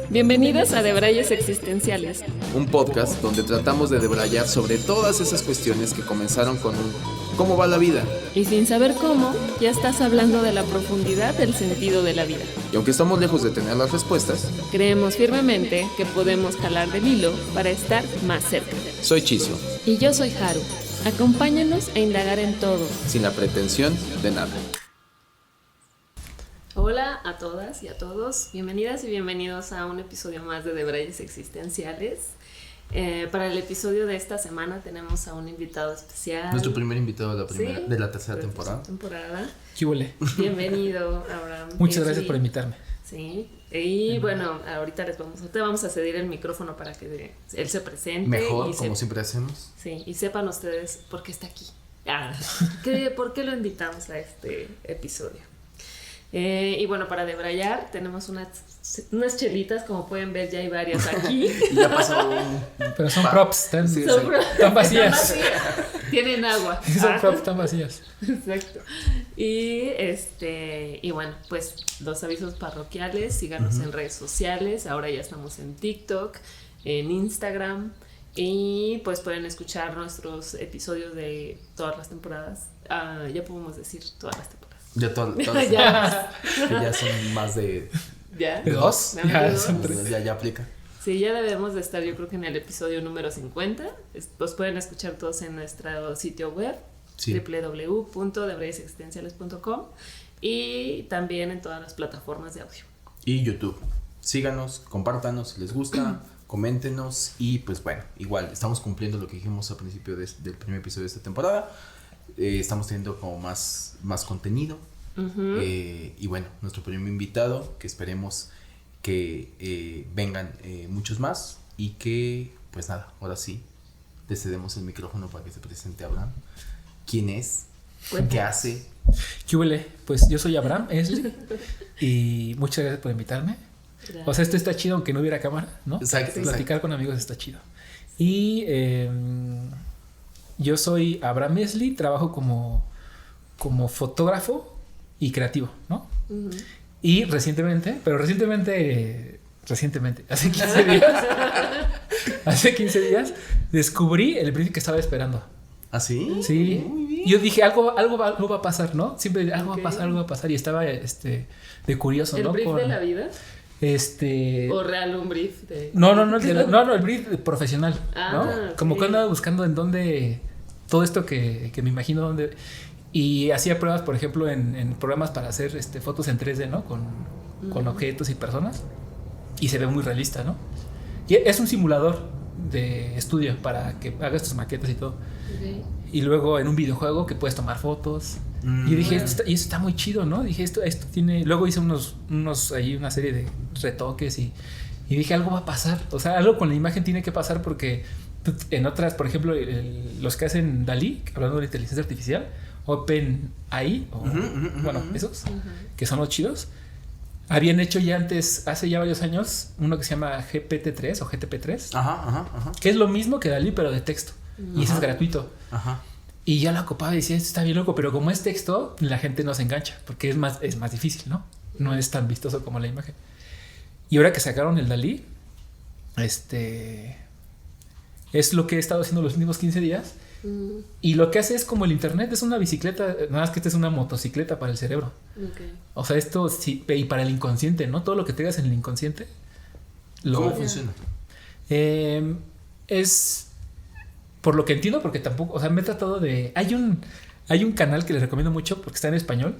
Bienvenidos a Debrayes Existenciales, un podcast donde tratamos de debrayar sobre todas esas cuestiones que comenzaron con un ¿cómo va la vida? Y sin saber cómo, ya estás hablando de la profundidad del sentido de la vida. Y aunque estamos lejos de tener las respuestas, creemos firmemente que podemos jalar del hilo para estar más cerca. Soy Chisio. Y yo soy Haru. Acompáñanos a indagar en todo, sin la pretensión de nada. Hola a todas y a todos, bienvenidas y bienvenidos a un episodio más de Debrayes Existenciales. Para el episodio de esta semana tenemos a un invitado especial. Nuestro primer invitado de la tercera temporada. ¿Qué huele? Bienvenido, Abraham. Muchas gracias por invitarme. Sí, y bueno, ahorita te vamos a ceder el micrófono para que él se presente. Mejor, como siempre hacemos. Sí, y sepan ustedes por qué está aquí. ¿Por qué lo invitamos a este episodio? Y bueno, para debrayar tenemos unas chelitas, como pueden ver ya hay varias aquí. Y ya pasó pero son props, están vacías. Tienen agua. Son props, están vacías. Exacto. Y bueno, pues los avisos parroquiales, síganos en redes sociales, ahora ya estamos en TikTok, en Instagram, y pues pueden escuchar nuestros episodios de todas las temporadas. Ya podemos decir todas las temporadas. Ya todas ya. Que ya son más de... ¿Ya? ¿De dos? Son tres. Ya aplica. Sí, ya debemos de estar, yo creo que en el episodio número 50. Los pueden escuchar todos en nuestro sitio web, sí. www.debrayesexistenciales.com, y también en todas las plataformas de audio. Y YouTube. Síganos, compártanos si les gusta, coméntenos, y pues bueno, igual estamos cumpliendo lo que dijimos al principio del primer episodio de esta temporada. Estamos teniendo como más contenido. Y bueno, nuestro primer invitado, que esperemos que vengan muchos más, y que pues nada, ahora sí le cedemos el micrófono para que se presente Abraham. ¿Quién es? ¿Qué hace? ¿Qué huele? Pues yo soy Abraham Mesli y muchas gracias por invitarme. Gracias. O sea, esto está chido aunque no hubiera cámara, ¿no? Exacto. Platicar con amigos está chido. Y yo soy Abraham Mesli, trabajo como fotógrafo y creativo, ¿no? Y recientemente, hace 15 días, descubrí el brief que estaba esperando. ¿Ah, sí? Sí. Muy bien. Yo dije, algo va a pasar, ¿no? Siempre algo va a pasar, y estaba de curioso, ¿no? ¿El brief de la vida? ¿O real un brief de...? No, el brief profesional, ¿no? Okay. Como que andaba buscando en dónde, todo esto que me imagino dónde, y hacía pruebas, por ejemplo, en programas para hacer fotos en 3D, ¿no? Con objetos y personas, y se ve muy realista, ¿no? Y es un simulador de estudio para que hagas tus maquetas y todo. Okay. Y luego en un videojuego que puedes tomar fotos. Y dije, esto está muy chido, ¿no? Dije, esto tiene... Luego hice una serie de retoques y dije, algo va a pasar. O sea, algo con la imagen tiene que pasar, porque en otras, por ejemplo, los que hacen DALL-E, hablando de la inteligencia artificial, OpenAI, esos, que son los chidos, habían hecho ya antes, hace ya varios años, uno que se llama GPT-3 o GTP3, que es lo mismo que DALL-E, pero de texto. Y ese es gratuito. Y ya lo ocupaba y decía, esto está bien loco, pero como es texto, la gente no se engancha, porque es más difícil, ¿no? No es tan vistoso como la imagen. Y ahora que sacaron el DALL-E, es lo que he estado haciendo los últimos 15 días. Y lo que hace es como el internet, es una bicicleta, nada más que esta es una motocicleta para el cerebro. Okay. O sea, esto sí, y para el inconsciente, ¿no? Todo lo que tengas en el inconsciente. ¿Cómo funciona? Es... Por lo que entiendo, porque tampoco, o sea, me he tratado de... Hay un canal que les recomiendo mucho porque está en español.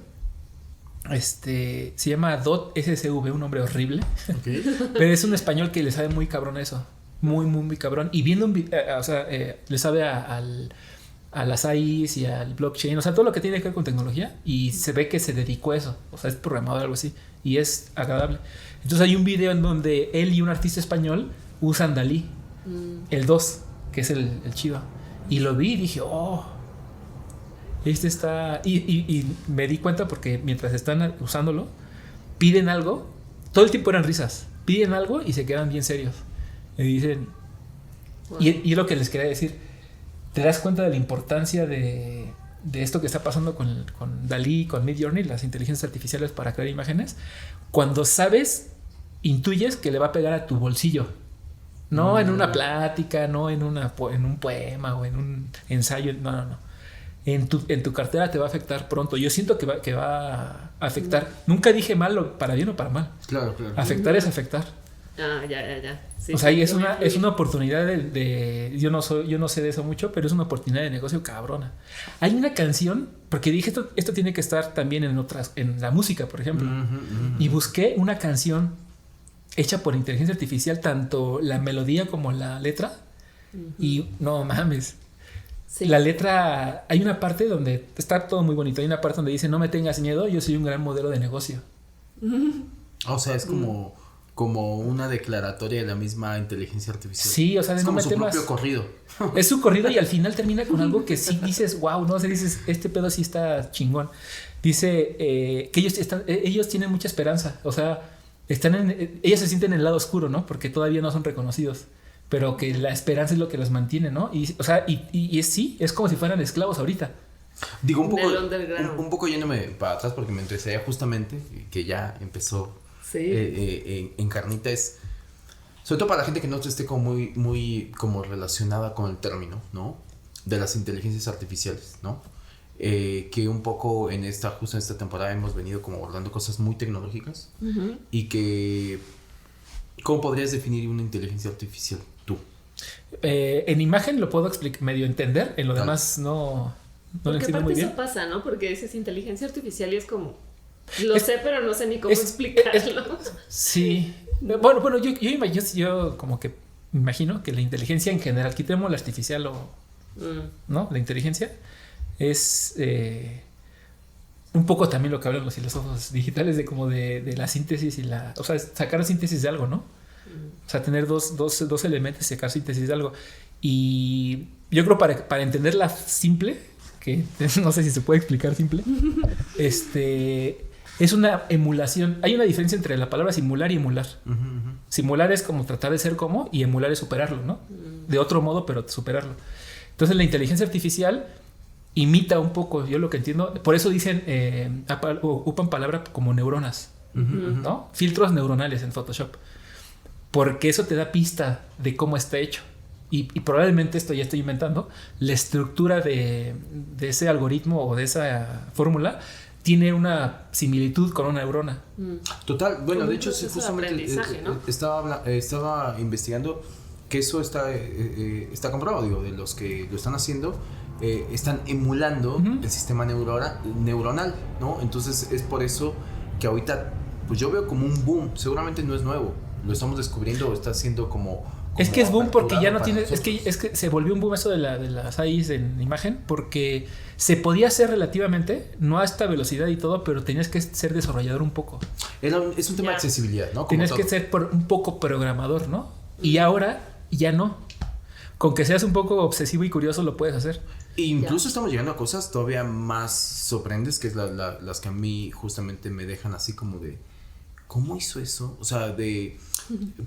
Se llama .scv, un nombre horrible. Okay. Pero es un español que le sabe muy cabrón eso. Muy, muy, muy cabrón. Y viendo le sabe a las AIs y al blockchain, o sea, todo lo que tiene que ver con tecnología. Y se ve que se dedicó a eso. O sea, es programador o algo así. Y es agradable. Entonces hay un video en donde él y un artista español usan DALL-E. El 2. Que es el chido. Y lo vi y dije, este está... Y me di cuenta porque mientras están usándolo, piden algo. Todo el tiempo eran risas. Piden algo y se quedan bien serios. Y dicen... Wow. Y lo que les quería decir, te das cuenta de la importancia de esto que está pasando con DALL-E, con Midjourney, las inteligencias artificiales para crear imágenes, cuando intuyes que le va a pegar a tu bolsillo. No en una plática, no en un poema o en un ensayo, no. En tu cartera te va a afectar pronto. Yo siento que va a afectar. Nunca dije mal, para bien o para mal. Claro. Afectar es afectar. Ya. Sí, o sea, y es una oportunidad de yo no sé de eso mucho, pero es una oportunidad de negocio cabrona. Hay una canción, porque dije esto tiene que estar también en la música, por ejemplo. Y busqué una canción hecha por inteligencia artificial, tanto la melodía como la letra. Y no mames. Sí. La letra, hay una parte donde está todo muy bonito. Hay una parte donde dice: no me tengas miedo, yo soy un gran modelo de negocio. O sea, es como una declaratoria de la misma inteligencia artificial. Sí, o sea, es como su propio corrido. Es su corrido y al final termina con algo que sí dices, wow, no, o sea, dices, este pedo sí está chingón. Dice que ellos tienen mucha esperanza, o sea, ellos se sienten en el lado oscuro, ¿no? Porque todavía no son reconocidos, pero que la esperanza es lo que los mantiene, ¿no? Y, o sea, sí, es como si fueran esclavos ahorita. Digo, un poco yéndome para atrás porque me interesaría justamente que ya empezó en carnita, es sobre todo para la gente que no esté como muy como relacionada con el término, ¿no? De las inteligencias artificiales, ¿no? Que un poco justo en esta temporada hemos venido como abordando cosas muy tecnológicas y que ¿cómo podrías definir una inteligencia artificial tú? En imagen lo puedo medio entender, en lo demás no lo entiendo muy bien. Porque aparte eso pasa, ¿no? Porque es inteligencia artificial y es como sé, pero no sé ni cómo explicarlo. Sí. Bueno, yo como que me imagino que la inteligencia en general, quitemos la artificial ¿no? La inteligencia es un poco también lo que hablan los filósofos digitales de como de la síntesis o sea, sacar síntesis de algo, ¿no? O sea, tener dos elementos y sacar síntesis de algo. Y yo creo para entenderla simple, que no sé si se puede explicar simple, es una emulación. Hay una diferencia entre la palabra simular y emular. Simular es como tratar de ser como, y emular es superarlo, ¿no? De otro modo, pero superarlo. Entonces la inteligencia artificial imita un poco, yo lo que entiendo, por eso dicen, ocupan palabra como neuronas, ¿no? Filtros neuronales en Photoshop, porque eso te da pista de cómo está hecho. Y probablemente esto ya estoy inventando, la estructura de ese algoritmo o de esa fórmula tiene una similitud con una neurona. Total, bueno, de hecho justamente ¿no? estaba investigando que eso está comprobado, digo, de los que lo están haciendo, están emulando el sistema neuronal, ¿no? Entonces es por eso que ahorita, pues yo veo como un boom, seguramente no es nuevo, lo estamos descubriendo, está siendo como es que es boom porque ya no tiene, es que se volvió un boom eso de las AIs en imagen, porque se podía hacer relativamente, no a esta velocidad y todo, pero tenías que ser desarrollador un poco. Es un tema de accesibilidad, ¿no? Tenías que ser un poco programador, ¿no? Y ahora ya no. Con que seas un poco obsesivo y curioso lo puedes hacer. E incluso estamos llegando a cosas todavía más sorprendentes, que es las que a mí justamente me dejan así como de ¿cómo hizo eso? O sea,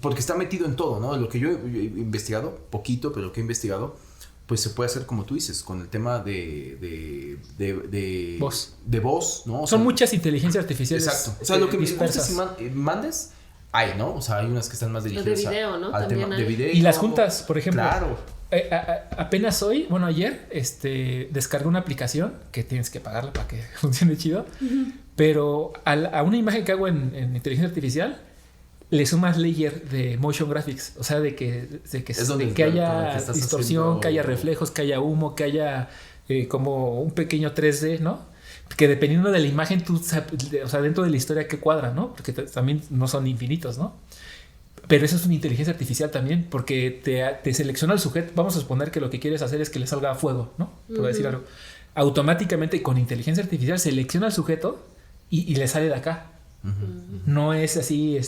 porque está metido en todo, ¿no? Lo que yo he investigado, poquito, pero lo que he investigado, pues se puede hacer como tú dices, con el tema de voz. De voz, ¿no? Son muchas inteligencias artificiales. Exacto. O sea, lo que me gusta si mandes, hay, ¿no? O sea, hay unas que están más dirigidas de video, ¿no? al también tema hay. de video. Y las juntas, por ejemplo. Claro. Apenas ayer, descargué una aplicación que tienes que pagarla para que funcione chido. Pero a una imagen que hago en inteligencia artificial le sumas layer de motion graphics, o sea, de que haya distorsión, que haya reflejos, que haya humo, que haya como un pequeño 3D, ¿no? Que dependiendo de la imagen, o sea, dentro de la historia que cuadra, ¿no? Porque también no son infinitos, ¿no? Pero eso es una inteligencia artificial también, porque te selecciona el sujeto. Vamos a suponer que lo que quieres hacer es que le salga fuego, ¿no? Por decir algo. Automáticamente con inteligencia artificial selecciona al sujeto y le sale de acá. No es así,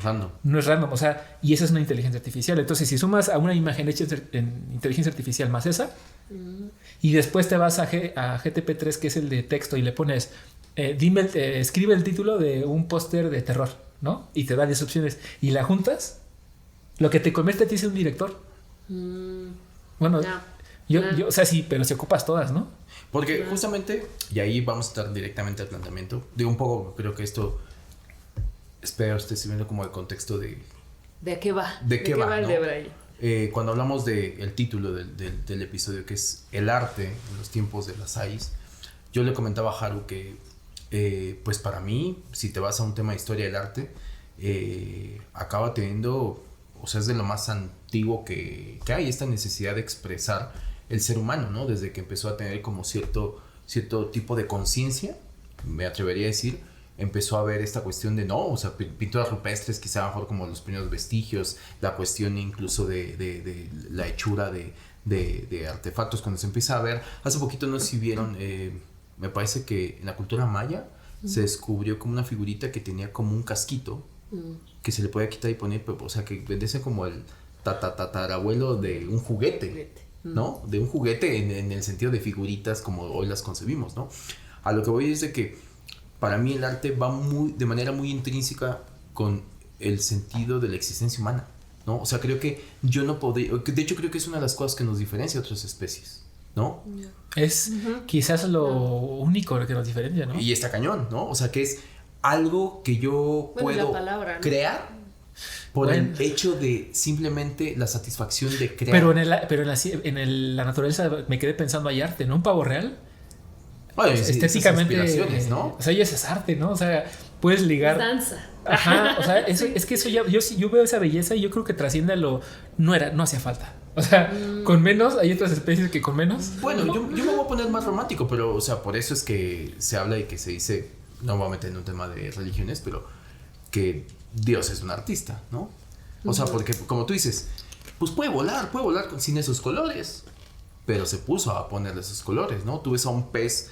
random. No es random, o sea, y esa es una inteligencia artificial. Entonces, si sumas a una imagen hecha en inteligencia artificial más esa, y después te vas a GTP3, que es el de texto, y le pones, escribe el título de un póster de terror, ¿no? Y te da 10 opciones, y la juntas, lo que te convierte a ti es un director. Bueno, O sea, sí, pero si ocupas todas, ¿no? Porque justamente, y ahí vamos a estar directamente al planteamiento, digo un poco, creo que esto, espero esté sirviendo como el contexto de... ¿De qué va? ¿De qué va, el no? de Braille? Cuando hablamos del título del episodio, que es el arte en los tiempos de las AIs, yo le comentaba a Haru que, pues para mí, si te vas a un tema de historia del arte, acaba teniendo, o sea, es de lo más antiguo que hay, esta necesidad de expresar el ser humano, ¿no? Desde que empezó a tener como cierto tipo de conciencia, me atrevería a decir, empezó a ver esta cuestión de o sea, pinturas rupestres, quizá a lo mejor como los primeros vestigios, la cuestión incluso de la hechura de artefactos, cuando se empieza a ver, hace poquito no sé si vieron, me parece que en la cultura maya se descubrió como una figurita que tenía como un casquito que se le podía quitar y poner, o sea, que vendese como el tatarabuelo de un juguete, ¿no? De un juguete en el sentido de figuritas como hoy las concebimos, ¿no? A lo que voy es de que para mí el arte va de manera muy intrínseca con el sentido de la existencia humana, ¿no? O sea, creo que yo no podría... De hecho, creo que es una de las cosas que nos diferencia de otras especies, ¿no? Es quizás lo único que nos diferencia, ¿no? Y está cañón, ¿no? O sea, que es algo que yo puedo crear por el hecho de simplemente la satisfacción de crear. Pero en la naturaleza me quedé pensando, hay arte, ¿no? Un pavo real. Bueno, estéticamente, ¿no? O sea, ya es arte, ¿no? O sea, puedes ligar. Danza. Ajá, o sea, es que eso ya, yo veo esa belleza y yo creo que trasciende a lo. No hacía falta. O sea, con menos, hay otras especies que con menos. Bueno, yo me voy a poner más romántico, pero, o sea, por eso es que se habla y que se dice, no me voy a meter en un tema de religiones, pero que Dios es un artista, ¿no? O sea, porque, como tú dices, pues puede volar sin esos colores, pero se puso a ponerle esos colores, ¿no? Tú ves a un pez.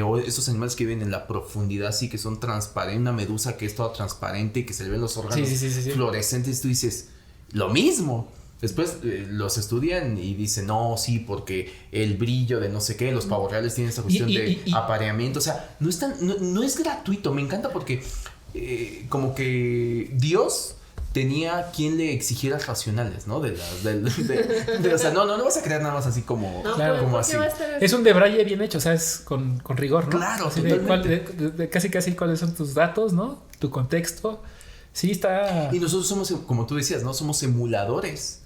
O esos animales que viven en la profundidad, sí, que son transparentes, una medusa que es toda transparente y que se le ven los órganos fluorescentes, tú dices, lo mismo. Después los estudian y dicen, no, sí, porque el brillo de no sé qué, los pavos reales tienen esta cuestión de apareamiento, o sea, no es gratuito, me encanta porque como que Dios tenía quien le exigiera racionales, ¿no? O sea, no vas a crear nada más así como, claro, como así. Es un de Braille bien hecho, o sea, es con rigor, ¿no? Claro, así de casi cuáles son tus datos, ¿no? Tu contexto. Sí, está... Y nosotros somos, como tú decías, ¿no? Somos emuladores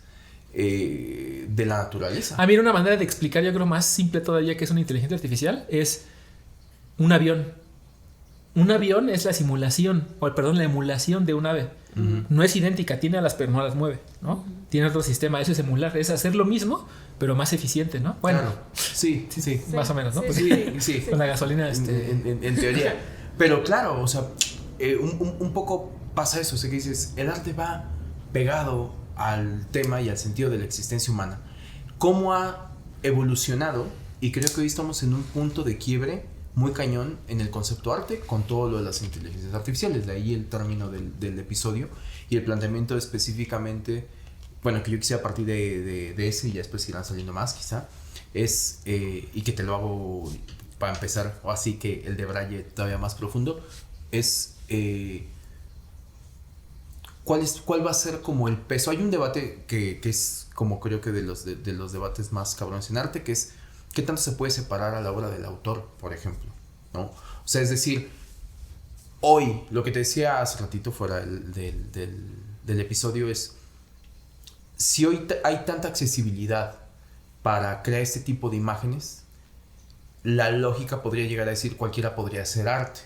de la naturaleza. Mira, una manera de explicar, yo creo, más simple todavía, que es una inteligencia artificial, es un avión. Un avión es la simulación, la emulación de un ave. No es idéntica, tiene alas pero no las mueve, ¿no? Tiene otro sistema, eso es emular, es hacer lo mismo pero más eficiente, ¿no? Bueno, claro. Sí. Más o menos, ¿no? Sí. Con la gasolina en teoría. Pero claro, o sea, un poco pasa eso, o sea, que dices, el arte va pegado al tema y al sentido de la existencia humana. ¿Cómo ha evolucionado? Y creo que hoy estamos en un punto de quiebre muy cañón en el concepto arte con todo lo de las inteligencias artificiales, de ahí el término del episodio y el planteamiento específicamente, bueno, que yo quisiera partir de ese y ya después irán saliendo más quizá, es, y que te lo hago para empezar, o así que el de Braille todavía más profundo, es ¿cuál va a ser como el peso? Hay un debate que es como creo que de los debates más cabrones en arte, que es ¿qué tanto se puede separar a la obra del autor, por ejemplo? ¿No? O sea, es decir, hoy, lo que te decía hace ratito fuera del episodio es, si hoy hay tanta accesibilidad para crear este tipo de imágenes, la lógica podría llegar a decir cualquiera podría hacer arte.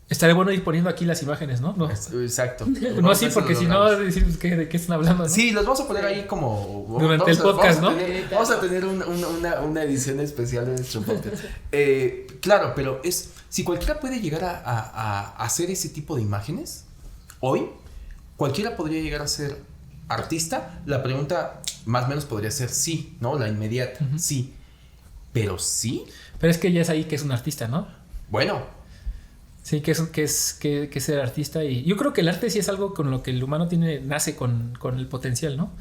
Estaría bueno ir poniendo aquí las imágenes, ¿no? Exacto. No así, porque si no, decimos de qué están hablando, ¿no? Sí, los vamos a poner ahí como... Durante el podcast, ¿no? Vamos a tener una edición especial de nuestro podcast. Claro, pero es... Si cualquiera puede llegar a hacer ese tipo de imágenes, hoy, cualquiera podría llegar a ser artista. La pregunta más o menos podría ser sí, ¿no? La inmediata, sí. Pero sí. Pero es que ya es ahí que es un artista, ¿no? Bueno... Sí, que es ser artista. Y yo creo que el arte sí es algo con lo que el humano nace con el potencial, ¿no?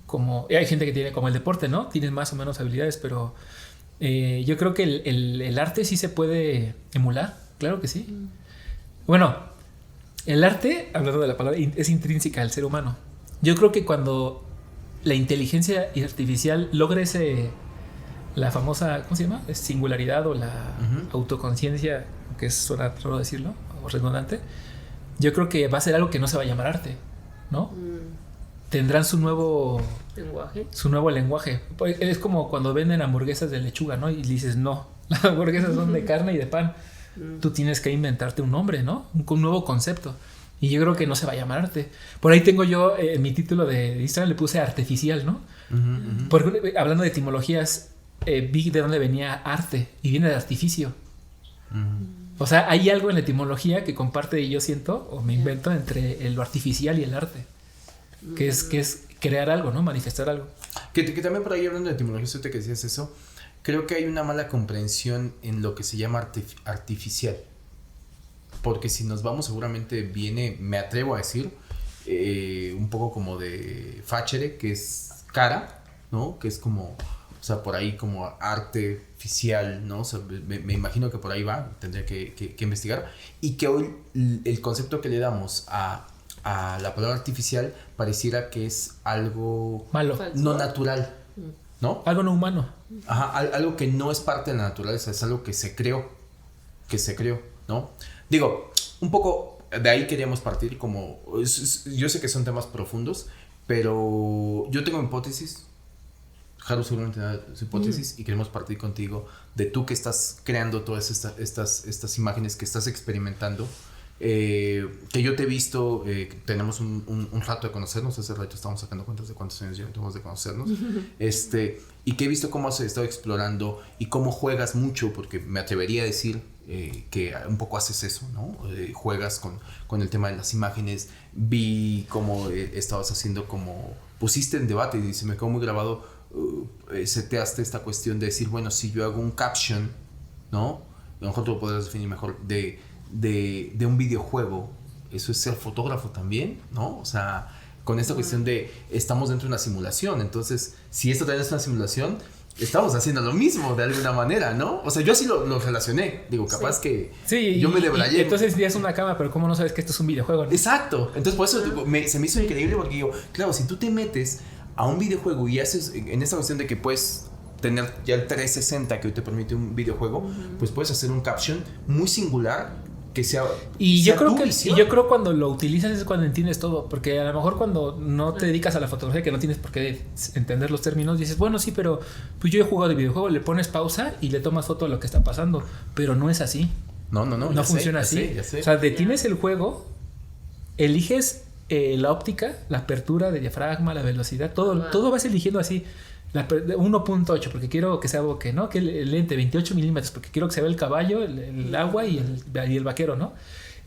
Como hay gente que tiene como el deporte, ¿no? Tienes más o menos habilidades, pero yo creo que el arte sí se puede emular, claro que sí. Bueno, el arte, hablando de la palabra, es intrínseca al ser humano. Yo creo que cuando la inteligencia artificial logra la famosa, ¿cómo se llama? Singularidad o la autoconciencia, que suena raro decirlo, o redundante. Yo creo que va a ser algo que no se va a llamar arte, ¿no? Tendrán su nuevo lenguaje. Es como cuando venden hamburguesas de lechuga, ¿no? Y dices, no, las hamburguesas son de carne y de pan. Tú tienes que inventarte un nombre, ¿no? Un nuevo concepto. Y yo creo que no se va a llamar arte. Por ahí tengo yo mi título de Instagram, le puse artificial, ¿no? Porque hablando de etimologías, vi de dónde venía arte y viene de artificio. O sea, hay algo en la etimología que comparte, yo siento, o me invento, entre lo artificial y el arte. Que es crear algo, ¿no? Manifestar algo. Que también por ahí, hablando de etimología, usted que decías eso, creo que hay una mala comprensión en lo que se llama artificial. Porque si nos vamos, seguramente viene, me atrevo a decir, un poco como de facere, que es cara, ¿no? Que es como, o sea, por ahí como artificial, ¿no? O sea, me imagino que por ahí va, tendría que investigar. Y que hoy el concepto que le damos a la palabra artificial pareciera que es algo malo, no natural, ¿no? Algo no humano. Ajá, algo que no es parte de la naturaleza, es algo que se creó, ¿no? Digo, un poco de ahí queríamos partir, como yo sé que son temas profundos, pero yo tengo hipótesis, Haru seguramente tiene su hipótesis, y queremos partir contigo de tú que estás creando todas estas imágenes, que estás experimentando, que yo te he visto, tenemos un rato de conocernos, hace rato estamos sacando cuentas de cuántos años ya tenemos de conocernos, y que he visto cómo has estado explorando y cómo juegas mucho, porque me atrevería a decir que un poco haces eso, ¿no? Juegas con el tema de las imágenes. Vi cómo estabas haciendo, como pusiste en debate, y se me quedó muy grabado, seteaste esta cuestión de decir, bueno, si yo hago un caption, ¿no? A lo mejor tú lo podrás definir mejor, de un videojuego, eso es ser fotógrafo también, ¿no? O sea, con esta cuestión de estamos dentro de una simulación, entonces si esto también es una simulación, estamos haciendo lo mismo de alguna manera, ¿no? O sea, yo así lo relacioné, digo, capaz que yo me debrayé. Entonces ya es una cámara, pero ¿cómo no sabes que esto es un videojuego, ¿no? Exacto, entonces por eso se me hizo increíble, porque digo, claro, si tú te metes a un videojuego y haces en esta cuestión de que puedes tener ya el 360 que hoy te permite un videojuego, pues puedes hacer un caption muy singular que sea, y sea yo creo tu que visión. yo creo cuando lo utilizas es cuando entiendes todo, porque a lo mejor cuando no te dedicas a la fotografía, que no tienes por qué entender los términos, dices, bueno, sí, pero pues yo he jugado de videojuego, le pones pausa y le tomas foto de lo que está pasando, pero no es así. No funciona así. Ya sé. O sea, detienes el juego, eliges la óptica, la apertura de diafragma, la velocidad, todo vas eligiendo así. 1.8 porque quiero que sea bokeh, ¿no? Que el lente 28 milímetros porque quiero que se vea el caballo, el agua y el vaquero, ¿no?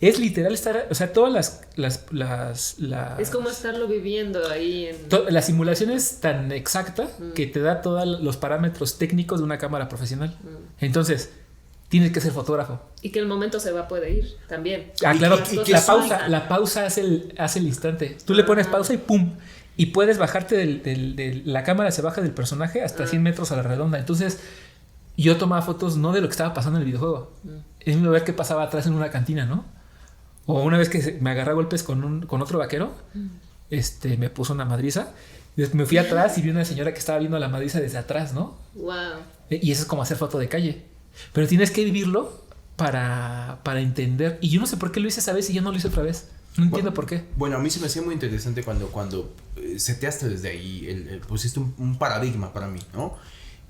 Es literal estar, o sea, todas las es como estarlo viviendo ahí la simulación es tan exacta que te da todos los parámetros técnicos de una cámara profesional. Entonces tienes que ser fotógrafo. Y que el momento se puede ir también. Claro, la pausa hace el instante. Tú le pones pausa y ¡pum! Y puedes bajarte de la cámara, se baja del personaje hasta 100 metros a la redonda. Entonces, yo tomaba fotos no de lo que estaba pasando en el videojuego. Es mi ver qué pasaba atrás en una cantina, ¿no? O una vez que me agarré a golpes con otro vaquero, me puso una madriza. Me fui atrás y vi una señora que estaba viendo a la madriza desde atrás, ¿no? Wow. Y eso es como hacer foto de calle. Pero tienes que vivirlo para entender. Y yo no sé por qué lo hice esa vez y ya no lo hice otra vez. No entiendo por qué. Bueno, a mí se me hacía muy interesante cuando seteaste desde ahí, pusiste un paradigma para mí, ¿no?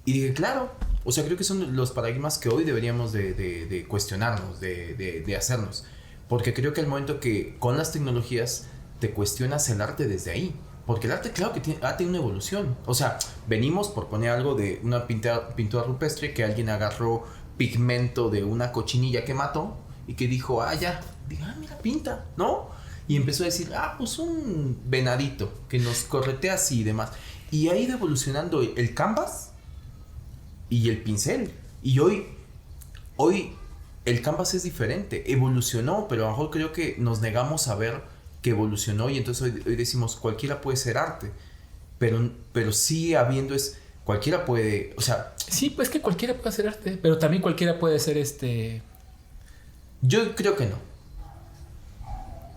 Y dije, claro, o sea, creo que son los paradigmas que hoy deberíamos de cuestionarnos, de hacernos. Porque creo que el momento que con las tecnologías te cuestionas el arte desde ahí. Porque el arte, claro que tiene una evolución. O sea, venimos por poner algo de una pintura rupestre que alguien agarró pigmento de una cochinilla que mató y que dijo, ya, mira, pinta, ¿no? Y empezó a decir, pues un venadito que nos corretea así y demás. Y ha ido evolucionando el canvas y el pincel. Y hoy el canvas es diferente, evolucionó, pero a lo mejor creo que nos negamos a ver que evolucionó y entonces hoy decimos cualquiera puede ser arte, pero sí habiendo cualquiera puede, o sea... Sí, pues que cualquiera puede hacer arte, pero también cualquiera puede ser Yo creo que no.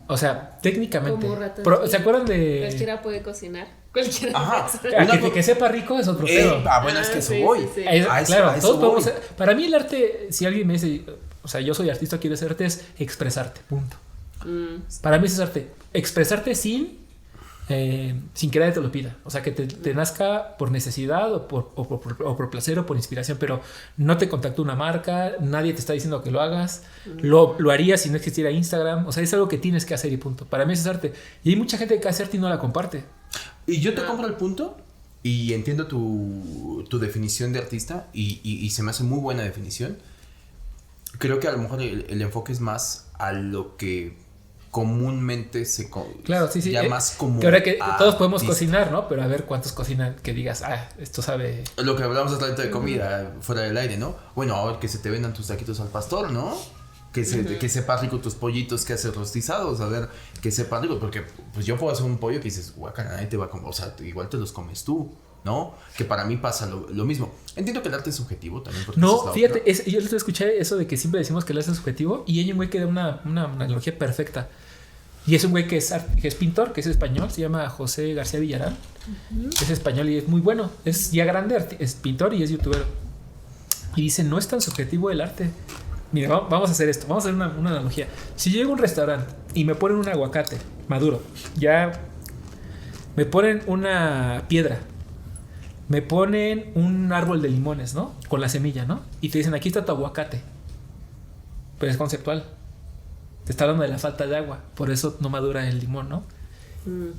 O sea, técnicamente. Como ¿Se acuerdan de...? ¿Cualquiera puede cocinar? Cualquier Ajá. Que sepa rico es otro pedo. Bueno, es que eso sí, voy. sí, sí. Claro, todos voy. podemos. Para mí el arte, si alguien me dice, o sea, yo soy artista, quiero ser arte, es expresarte, punto. Para mí eso es arte. Expresarte sin que nadie te lo pida. O sea, que te nazca por necesidad o por placer o por inspiración, pero no te contactó una marca, nadie te está diciendo que lo hagas. Lo harías si no existiera Instagram. O sea, es algo que tienes que hacer y punto. Para mí eso es arte. Y hay mucha gente que hace arte y no la comparte. Y yo te compro el punto y entiendo tu definición de artista y se me hace muy buena definición. Creo que a lo mejor el enfoque es más a lo que comúnmente se claro, sí. ya más como que ahora que todos podemos cocinar, ¿no? Pero a ver cuántos cocinan que digas, esto sabe. Lo que hablamos hasta ahorita de comida fuera del aire, ¿no? Bueno, ahora que se te vendan tus taquitos al pastor, ¿no? Que sepa rico tus pollitos que haces rostizados, a ver, que sepa rico, porque pues yo puedo hacer un pollo que dices, guacala, nadie te va a comer, o sea, igual te los comes tú, ¿no? Que para mí pasa lo mismo. Entiendo que el arte es subjetivo también. No, fíjate, yo escuché eso de que siempre decimos que el arte es subjetivo y hay un güey que da una analogía perfecta. Y es un güey que es pintor, que es español, se llama José García Villarán. Es español y es muy bueno, es ya grande, es pintor y es youtuber. Y dice, no es tan subjetivo el arte. Mira, vamos a hacer esto, vamos a hacer una analogía. Si yo llego a un restaurante y me ponen un aguacate maduro, ya me ponen una piedra, me ponen un árbol de limones, ¿no? Con la semilla, ¿no? Y te dicen, aquí está tu aguacate. Pero es conceptual. Te está hablando de la falta de agua, por eso no madura el limón, ¿no?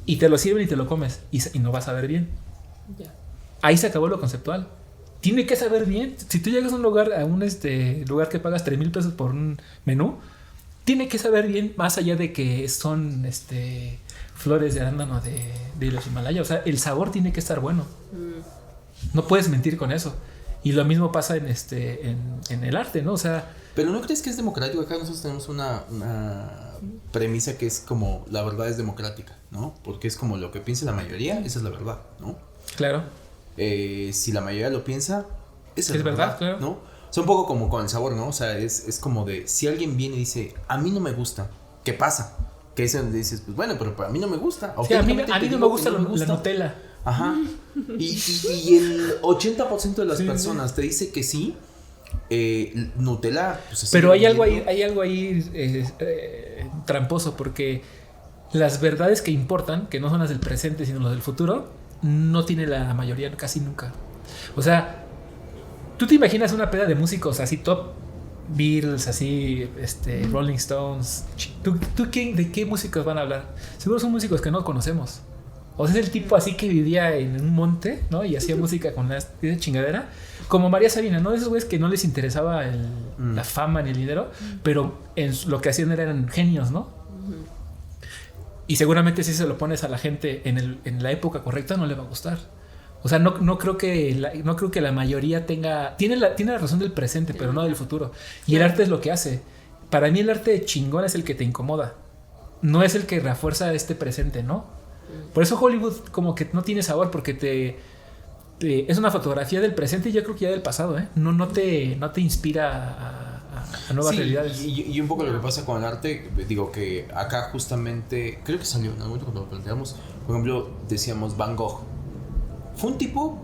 Y te lo sirven y te lo comes y no vas a ver bien. Yeah. Ahí se acabó lo conceptual. Tiene que saber bien. Si tú llegas a un lugar, lugar que pagas 3,000 pesos por un menú, tiene que saber bien, más allá de que son flores de arándano de los Himalayas. O sea, el sabor tiene que estar bueno. No puedes mentir con eso. Y lo mismo pasa en el arte, ¿no? O sea, pero ¿no crees que es democrático? Acá nosotros tenemos una premisa que es como la verdad es democrática, ¿no? Porque es como lo que piensa la mayoría, esa es la verdad, ¿no? Claro. Si la mayoría lo piensa, esa es la verdad, claro. ¿no? O sea, un poco como con el sabor, ¿no? O sea, es como de, si alguien viene y dice, a mí no me gusta, ¿qué pasa? Que es donde dices, pues bueno, pero a mí no me gusta. Sí, a mí no me gusta la Nutella. Ajá. Y el 80% de las personas te dice que sí. Nutella, pues, pero hay algo ahí tramposo, porque las verdades que importan, que no son las del presente sino las del futuro, no tiene la mayoría casi nunca. O sea, tú te imaginas una peda de músicos así top, Beatles, así, Rolling Stones. ¿De qué músicos van a hablar? Seguro son músicos que no conocemos. O sea, es el tipo así que vivía en un monte, ¿no? Y hacía música con esa chingadera. Como María Sabina, ¿no? Esos güeyes que no les interesaba la fama ni el dinero, pero lo que hacían eran genios, ¿no? Y seguramente si se lo pones a la gente en la época correcta, no le va a gustar. O sea, no creo que la mayoría tiene la razón del presente, pero no del futuro. Y el arte es lo que hace. Para mí el arte chingón es el que te incomoda. No es el que refuerza este presente, ¿no? Por eso Hollywood como que no tiene sabor, porque es una fotografía del presente y yo creo que ya del pasado, ¿eh? No te inspira a nuevas realidades. Y un poco lo que pasa con el arte, digo que acá justamente, creo que salió en algún momento cuando lo planteamos, por ejemplo, decíamos Van Gogh. Fue un tipo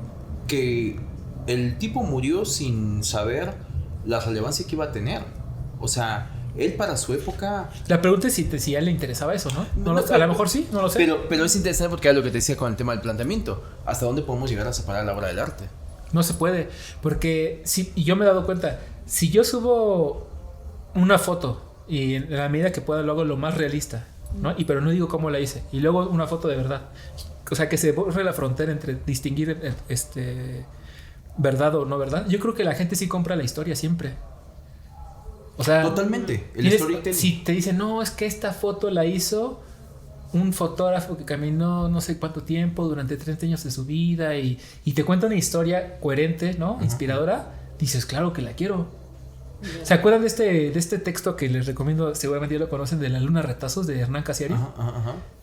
que el tipo murió sin saber la relevancia que iba a tener. O sea, él para su época... La pregunta es si a él le interesaba eso, ¿no? A lo mejor sí, no lo sé. Pero es interesante porque era lo que te decía con el tema del planteamiento. ¿Hasta dónde podemos llegar a separar la obra del arte? No se puede, porque y yo me he dado cuenta, si yo subo una foto y en la medida que pueda lo hago lo más realista, ¿no? Pero no digo cómo la hice, y luego una foto de verdad. O sea, que se borre la frontera entre distinguir verdad o no verdad. Yo creo que la gente sí compra la historia siempre. O sea, totalmente. Si te dicen, no, es que esta foto la hizo un fotógrafo que caminó no sé cuánto tiempo durante 30 años de su vida y te cuenta una historia coherente, ¿no? Inspiradora, dices, claro que la quiero. ¿Se acuerdan de este texto que les recomiendo? Seguramente ya lo conocen, de La Luna Retazos, de Hernán Casiari.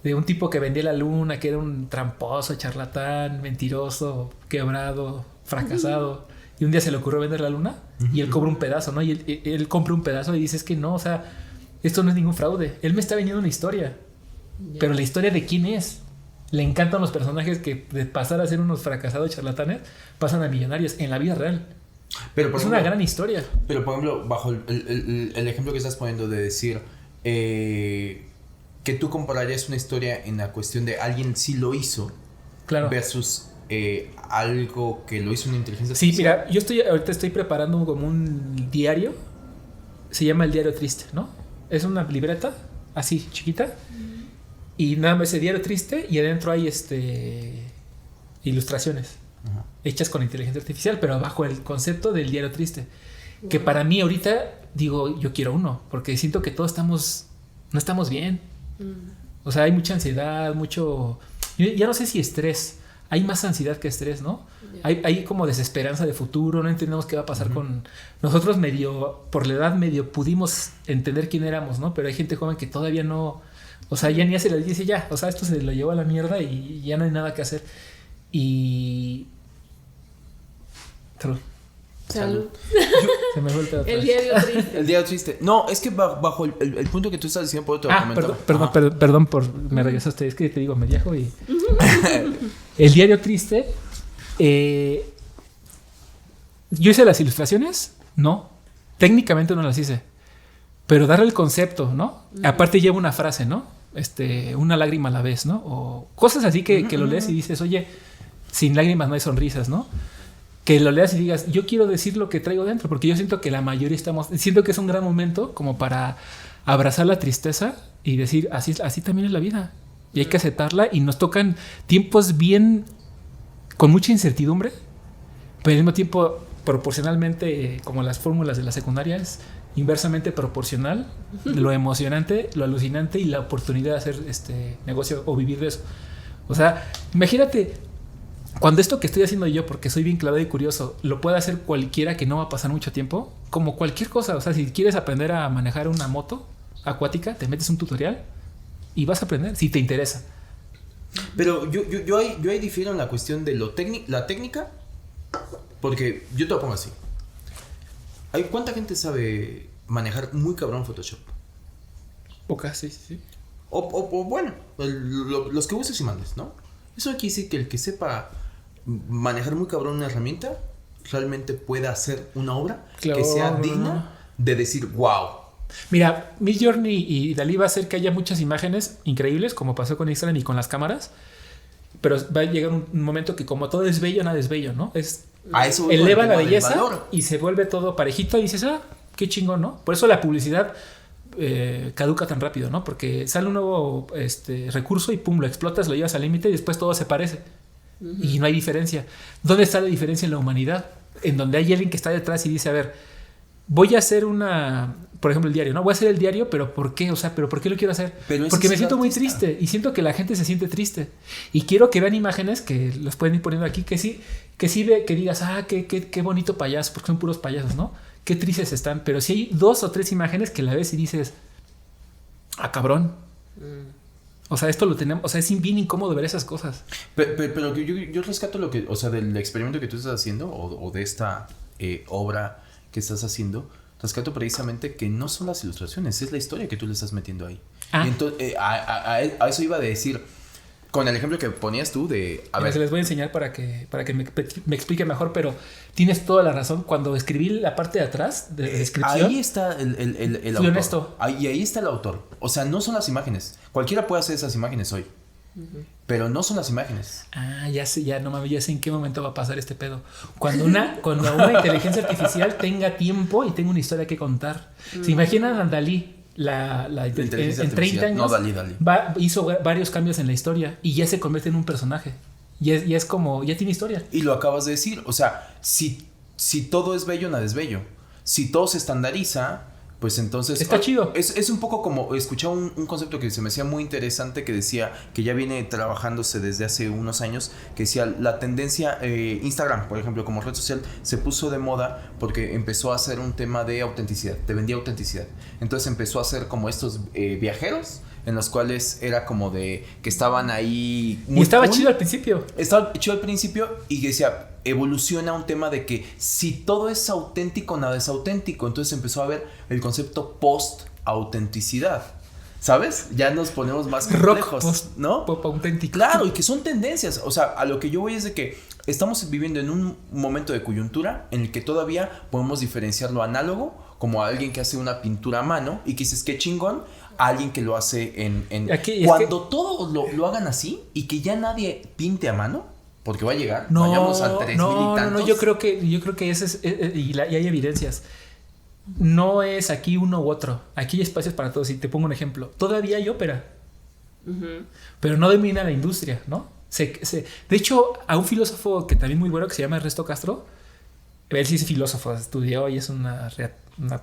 De un tipo que vendía la luna, que era un tramposo, charlatán, mentiroso, quebrado, fracasado. Y un día se le ocurrió vender la luna y él cobra un pedazo, ¿no? Y él compra un pedazo y dice, es que no, o sea, esto no es ningún fraude. Él me está vendiendo una historia. Pero la historia de quién es. Le encantan los personajes que de pasar a ser unos fracasados charlatanes pasan a millonarios en la vida real. Pero es una gran historia. Pero por ejemplo, bajo el ejemplo que estás poniendo de decir que tú compararías una historia en la cuestión de alguien sí lo hizo, claro, versus algo que lo hizo una inteligencia artificial. Sí, mira, ahorita estoy preparando como un diario. Se llama El Diario Triste, ¿no? Es una libreta así chiquita y nada más ese diario triste y adentro hay ilustraciones hechas con inteligencia artificial, pero bajo el concepto del diario triste, que para mí ahorita digo, yo quiero uno, porque siento que todos no estamos bien. O sea, hay mucha ansiedad, ya no sé si estrés, hay más ansiedad que estrés, ¿no? Hay como desesperanza de futuro, no entendemos qué va a pasar con nosotros. Por la edad pudimos entender quién éramos, ¿no? Pero hay gente joven que todavía no, o sea, ya ni hace les dice ya, o sea, esto se lo llevó a la mierda y ya no hay nada que hacer. Y Salud. Se me fue el pedo atrás. El diario triste. El diario triste. No, es que bajo el punto que tú estás diciendo, por otro momento. Perdón me regresaste, es que te digo, me viajo y el diario triste. Yo hice las ilustraciones, no, técnicamente no las hice, pero darle el concepto, ¿no? Aparte lleva una frase, ¿no? Una lágrima a la vez, ¿no? O cosas así que lo lees y dices, oye, sin lágrimas no hay sonrisas, ¿no? Que lo leas y digas, yo quiero decir lo que traigo dentro, porque yo siento que la mayoría siento que es un gran momento como para abrazar la tristeza y decir, así también es la vida y hay que aceptarla, y nos tocan tiempos con mucha incertidumbre, pero al mismo tiempo proporcionalmente, como las fórmulas de la secundaria, es inversamente proporcional lo emocionante, lo alucinante y la oportunidad de hacer negocio o vivir de eso. O sea, imagínate cuando esto que estoy haciendo yo, porque soy bien clavado y curioso, lo puede hacer cualquiera que no va a pasar mucho tiempo, como cualquier cosa. O sea, si quieres aprender a manejar una moto acuática, te metes un tutorial y vas a aprender si te interesa. Pero yo ahí difiero en la cuestión de la técnica, porque yo te lo pongo así. ¿Cuánta gente sabe manejar muy cabrón Photoshop? Poca, sí. O bueno, los que uses y mandes, ¿no? Eso quiere decir que el que sepa manejar muy cabrón una herramienta realmente pueda hacer una obra que sea digna de decir wow. Mira, Midjourney y Dalí va a hacer que haya muchas imágenes increíbles, como pasó con Instagram y con las cámaras, pero va a llegar un momento que como todo es bello, nada es bello, ¿no? Eleva la belleza y se vuelve todo parejito y dices, qué chingón, ¿no? Por eso la publicidad caduca tan rápido, ¿no? Porque sale un nuevo recurso y pum, lo explotas, lo llevas al límite y después todo se parece. Y no hay diferencia. ¿Dónde está la diferencia en la humanidad? En donde hay alguien que está detrás y dice, a ver, voy a hacer por ejemplo, el diario, ¿no? Voy a hacer el diario, pero ¿por qué? O sea, ¿pero por qué lo quiero hacer? Porque me siento muy triste y siento que la gente se siente triste. Y quiero que vean imágenes que los pueden ir poniendo aquí, que digas, qué bonito payaso, porque son puros payasos, ¿no? Qué tristes están. Pero si hay 2 o 3 imágenes que la ves y dices, cabrón. O sea, esto lo tenemos, o sea, es bien incómodo ver esas cosas. Pero yo rescato o sea, del experimento que tú estás haciendo o de esta obra que estás haciendo, rescato precisamente que no son las ilustraciones, es la historia que tú le estás metiendo ahí. Y entonces, a eso iba a decir, con el ejemplo que ponías tú de... Se les voy a enseñar para que me explique mejor, pero tienes toda la razón. Cuando escribí la parte de atrás de descripción... Ahí está el autor. Honesto. Ahí está el autor. O sea, no son las imágenes. Cualquiera puede hacer esas imágenes hoy. Pero no son las imágenes. Ya sé, no mames, ya sé en qué momento va a pasar este pedo. Cuando una inteligencia artificial tenga tiempo y tenga una historia que contar. ¿Se imaginan a Dalí? En 30 años no, Dalí. Hizo varios cambios en la historia y ya se convierte en un personaje. Ya es como, ya tiene historia. Y lo acabas de decir, o sea, si todo es bello, nada es bello. Si todo se estandariza, pues entonces... Está chido. Es un poco como, escuchaba un concepto que se me hacía muy interesante, que decía, que ya viene trabajándose desde hace unos años, que decía, la tendencia, Instagram, por ejemplo, como red social, se puso de moda porque empezó a hacer un tema de autenticidad, te vendía autenticidad. Entonces empezó a hacer como estos viajeros, en los cuales era como de que estaban ahí... Y estaba chido al principio. Estaba chido al principio y decía, evoluciona un tema de que si todo es auténtico, nada es auténtico. Entonces empezó a ver el concepto post-autenticidad. ¿Sabes? Ya nos ponemos más complejos, rock ¿no? Pop auténtico. Claro, y que son tendencias. O sea, a lo que yo voy es de que estamos viviendo en un momento de coyuntura en el que todavía podemos diferenciar lo análogo como a alguien que hace una pintura a mano y que dices qué chingón, a alguien que lo hace en... Aquí, cuando todos lo hagan así y que ya nadie pinte a mano, porque va a llegar, vayamos al 3000 y tantos. No, yo creo que ese es, y hay evidencias. No es aquí uno u otro. Aquí hay espacios para todos. Y te pongo un ejemplo. Todavía hay ópera. Pero no domina la industria, ¿no? De hecho, a un filósofo que también muy bueno, que se llama Ernesto Castro, él sí es filósofo, estudió y es una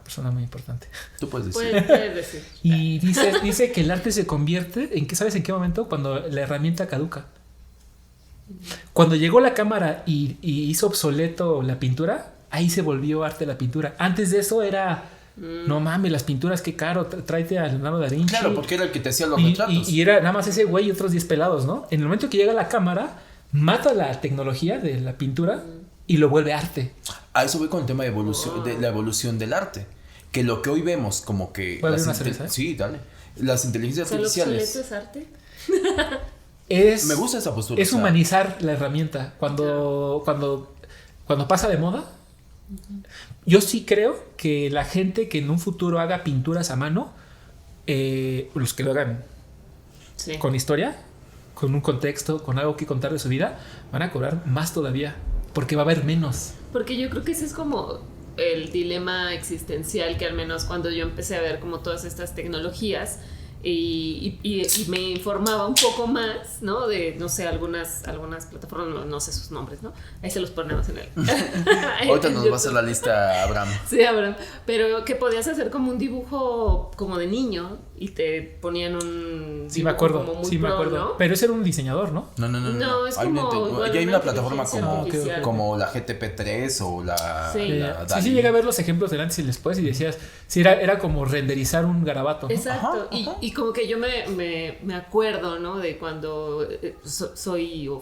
persona muy importante. Tú puedes decir. Puedes decir. Y dice que el arte se convierte en, ¿sabes en qué momento? Cuando la herramienta caduca. Cuando llegó la cámara y hizo obsoleto la pintura, ahí se volvió arte la pintura. Antes de eso era, no mames, las pinturas, qué caro, tráete a Leonardo da Vinci. Claro, porque era el que te hacía los retratos. Y era nada más ese güey y otros 10 pelados, ¿no? En el momento que llega la cámara, mata la tecnología de la pintura y lo vuelve arte. A eso voy con el tema de evolución, de la evolución del arte. Que lo que hoy vemos como que... ¿Puedo abrir una cerveza? Sí, dale. Las inteligencias artificiales... ¿El obsoleto es arte? Me gusta esa postura. Es humanizar la herramienta. Cuando pasa de moda, yo sí creo que la gente que en un futuro haga pinturas a mano, los que lo hagan con historia, con un contexto, con algo que contar de su vida, van a cobrar más todavía, porque va a haber menos. Porque yo creo que ese es como el dilema existencial que al menos cuando yo empecé a ver como todas estas tecnologías y me informaba un poco más, ¿no? De, no sé, algunas plataformas, no sé sus nombres, ¿no? Ahí se los ponemos en el... Ahorita nos va a hacer la lista Abraham. Sí, Abraham. Pero que podías hacer como un dibujo como de niño y te ponían un... Sí, me acuerdo, como muy pro, ¿no? Pero ese era un diseñador, ¿no? No, es como... Ya hay una plataforma artificial. como la GTP3 o la... Sí, llegué a ver los ejemplos del antes y después y decías, sí, era como renderizar un garabato, ¿no? Exacto. Ajá. Y como que yo me acuerdo, ¿no? De cuando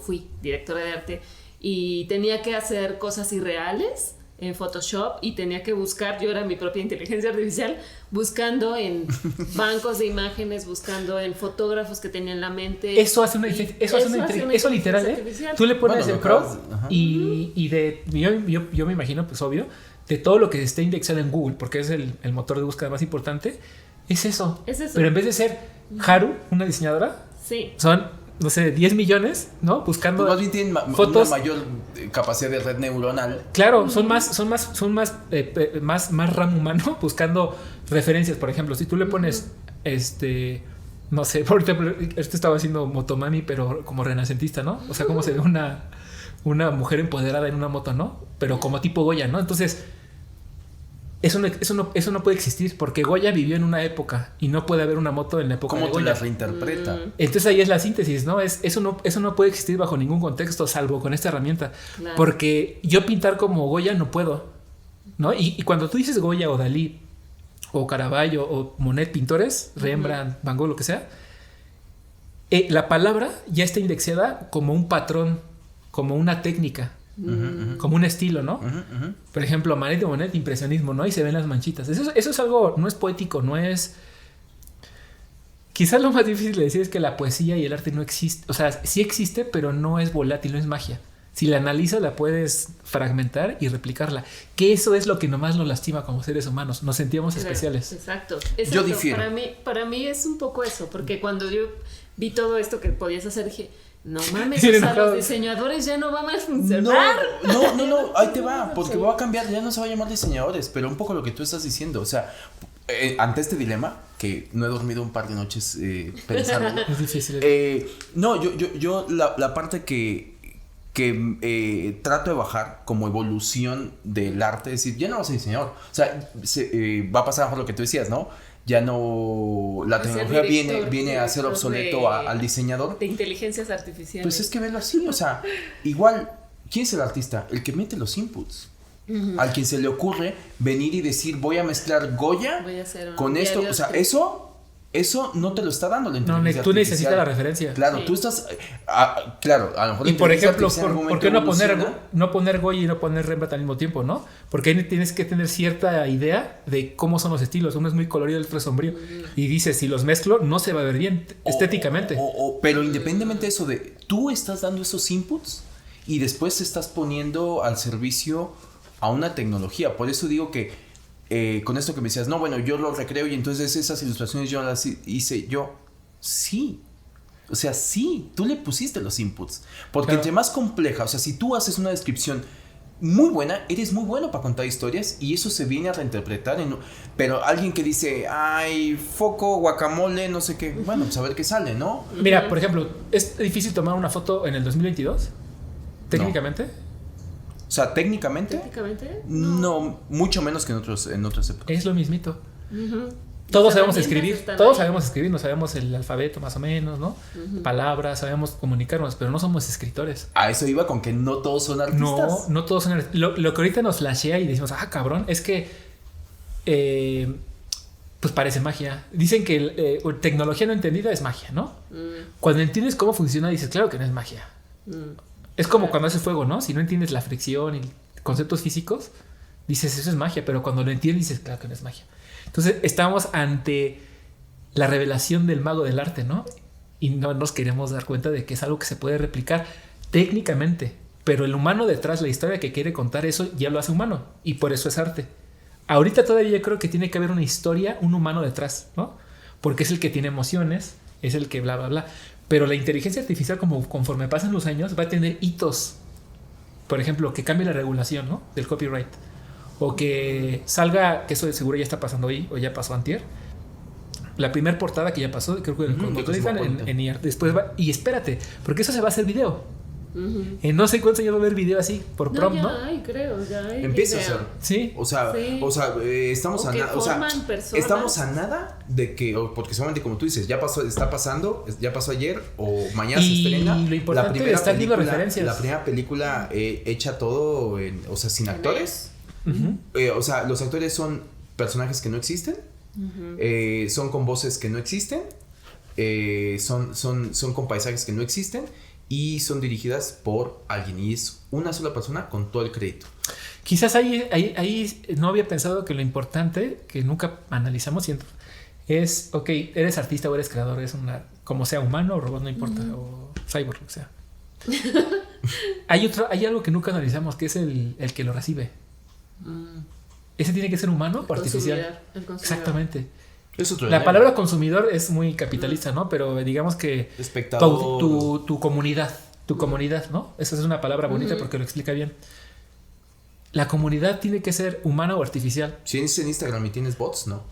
fui directora de arte y tenía que hacer cosas irreales en Photoshop y tenía que buscar, yo era mi propia inteligencia artificial, buscando en bancos de imágenes, buscando en fotógrafos que tenía en la mente. Eso literal, tú le pones el prompt yo me imagino, pues obvio, de todo lo que esté indexado en Google, porque es el motor de búsqueda más importante, es eso. Pero en vez de ser Haru, una diseñadora, son, no sé, 10 millones, ¿no? Buscando pues más bien tienen fotos. Una mayor capacidad de red neuronal. Claro, son más RAM humano buscando referencias. Por ejemplo, si tú le pones no sé, por ejemplo, estaba haciendo Motomami, pero como renacentista, ¿no? O sea, como se ve una mujer empoderada en una moto, ¿no? Pero como tipo Goya, ¿no? Entonces, eso no puede existir porque Goya vivió en una época y no puede haber una moto en la época de Goya. ¿Cómo te la reinterpreta? Entonces ahí es la síntesis, ¿no? Eso no puede existir bajo ningún contexto salvo con esta herramienta. Claro. Porque yo pintar como Goya no puedo, ¿no? Y cuando tú dices Goya o Dalí o Caravaggio o Monet, pintores, Rembrandt, Van Gogh, lo que sea, la palabra ya está indexada como un patrón, como una técnica. Como un estilo, ¿no? Por ejemplo, Manet de Monet, impresionismo, ¿no? Y se ven las manchitas. Eso es algo, no es poético, no es... Quizás lo más difícil de decir es que la poesía y el arte no existe. O sea, sí existe, pero no es volátil, no es magia. Si la analizas, la puedes fragmentar y replicarla. Que eso es lo que nomás nos lastima como seres humanos. Nos sentíamos especiales. Exacto. Yo difiero. Para mí es un poco eso, porque cuando yo vi todo esto que podías hacer, dije... No mames, o sea, los diseñadores ya no van a funcionar. No, ahí te va, porque va a cambiar, ya no se va a llamar diseñadores, pero un poco lo que tú estás diciendo, o sea, ante este dilema, que no he dormido un par de noches pensando. Es difícil. Yo la parte que trato de bajar como evolución del arte, es decir, ya no vas a ser diseñador, o sea, va a pasar por lo que tú decías, ¿no? Ya no, la tecnología viene a ser obsoleto al diseñador. De inteligencias artificiales. Pues es que verlo así, o sea, igual, ¿quién es el artista? El que mete los inputs. Al quien se le ocurre venir y decir, voy a mezclar Goya con esto, o sea, eso Eso no te lo está dando la inteligencia tú artificial. necesitas la referencia. Claro, tú estás... claro, a lo mejor... Y por ejemplo, ¿por qué no evoluciona? poner Goya y no poner Rembrandt al mismo tiempo, no? Porque ahí tienes que tener cierta idea de cómo son los estilos. Uno es muy colorido, el otro es sombrío. Y dices, si los mezclo, no se va a ver bien estéticamente. Pero independientemente de eso, tú estás dando esos inputs y después te estás poniendo al servicio a una tecnología. Por eso digo que con esto que me decías, no, bueno, yo lo recreo y entonces esas ilustraciones yo las hice yo. Sí. O sea, sí, tú le pusiste los inputs. Porque entre más compleja, o sea, si tú haces una descripción muy buena, eres muy bueno para contar historias y eso se viene a reinterpretar. Pero alguien que dice, ay, foco, guacamole, no sé qué, bueno, pues a ver qué sale, ¿no? Mira, por ejemplo, ¿es difícil tomar una foto en el 2022? ¿Técnicamente? No. O sea, técnicamente no, mucho menos que en otras épocas. Es lo mismito. Todos sabemos escribir, no sabemos el alfabeto más o menos, ¿no? Palabras, sabemos comunicarnos, pero no somos escritores. A eso iba con que no todos son artistas. No todos son artistas. Lo que ahorita nos flashea y decimos, cabrón, es que pues parece magia. Dicen que tecnología no entendida es magia, ¿no? Cuando entiendes cómo funciona, dices, claro que no es magia. Es como cuando haces fuego, ¿no? Si no entiendes la fricción y conceptos físicos, dices, eso es magia. Pero cuando lo entiendes, dices, claro que no es magia. Entonces, estamos ante la revelación del mago del arte, ¿no? Y no nos queremos dar cuenta de que es algo que se puede replicar técnicamente. Pero el humano detrás, la historia que quiere contar eso, ya lo hace humano. Y por eso es arte. Ahorita todavía yo creo que tiene que haber una historia, un humano detrás, ¿no? Porque es el que tiene emociones, es el que bla, bla, bla. Pero la inteligencia artificial, conforme pasan los años, va a tener hitos. Por ejemplo, que cambie la regulación, ¿no? Del copyright. O que salga, que eso de seguro ya está pasando hoy, o ya pasó antier. La primera portada que ya pasó, creo que en IAR. Después va, y espérate, porque eso se va a hacer video. En no sé cuántos años va a haber video así, por prompt, ¿no? Ya hay, creo, ya hay. Empieza a ser. Sí. O sea, estamos estamos a nada de que, porque solamente como tú dices, ya pasó, está pasando, ya pasó ayer o mañana se estrena. Y lo importante es estar viendo referencias. La primera película hecha todo, sin actores. O sea, los actores son personajes que no existen. Son con voces que no existen. Son con paisajes que no existen. Y son dirigidas por alguien. Y es una sola persona con todo el crédito. Quizás ahí no había pensado que lo importante, que nunca analizamos, es, ok, eres artista o eres creador, como sea humano o robot, no importa, o cyborg, o sea. Hay algo que nunca analizamos, que es el que lo recibe. ¿Ese tiene que ser humano o artificial? El consumidor. Exactamente. La palabra consumidor es muy capitalista, ¿no? Pero digamos que espectador, tu comunidad, ¿no? Esa es una palabra bonita porque lo explica bien. La comunidad tiene que ser humana o artificial. Si es en Instagram y tienes bots, no.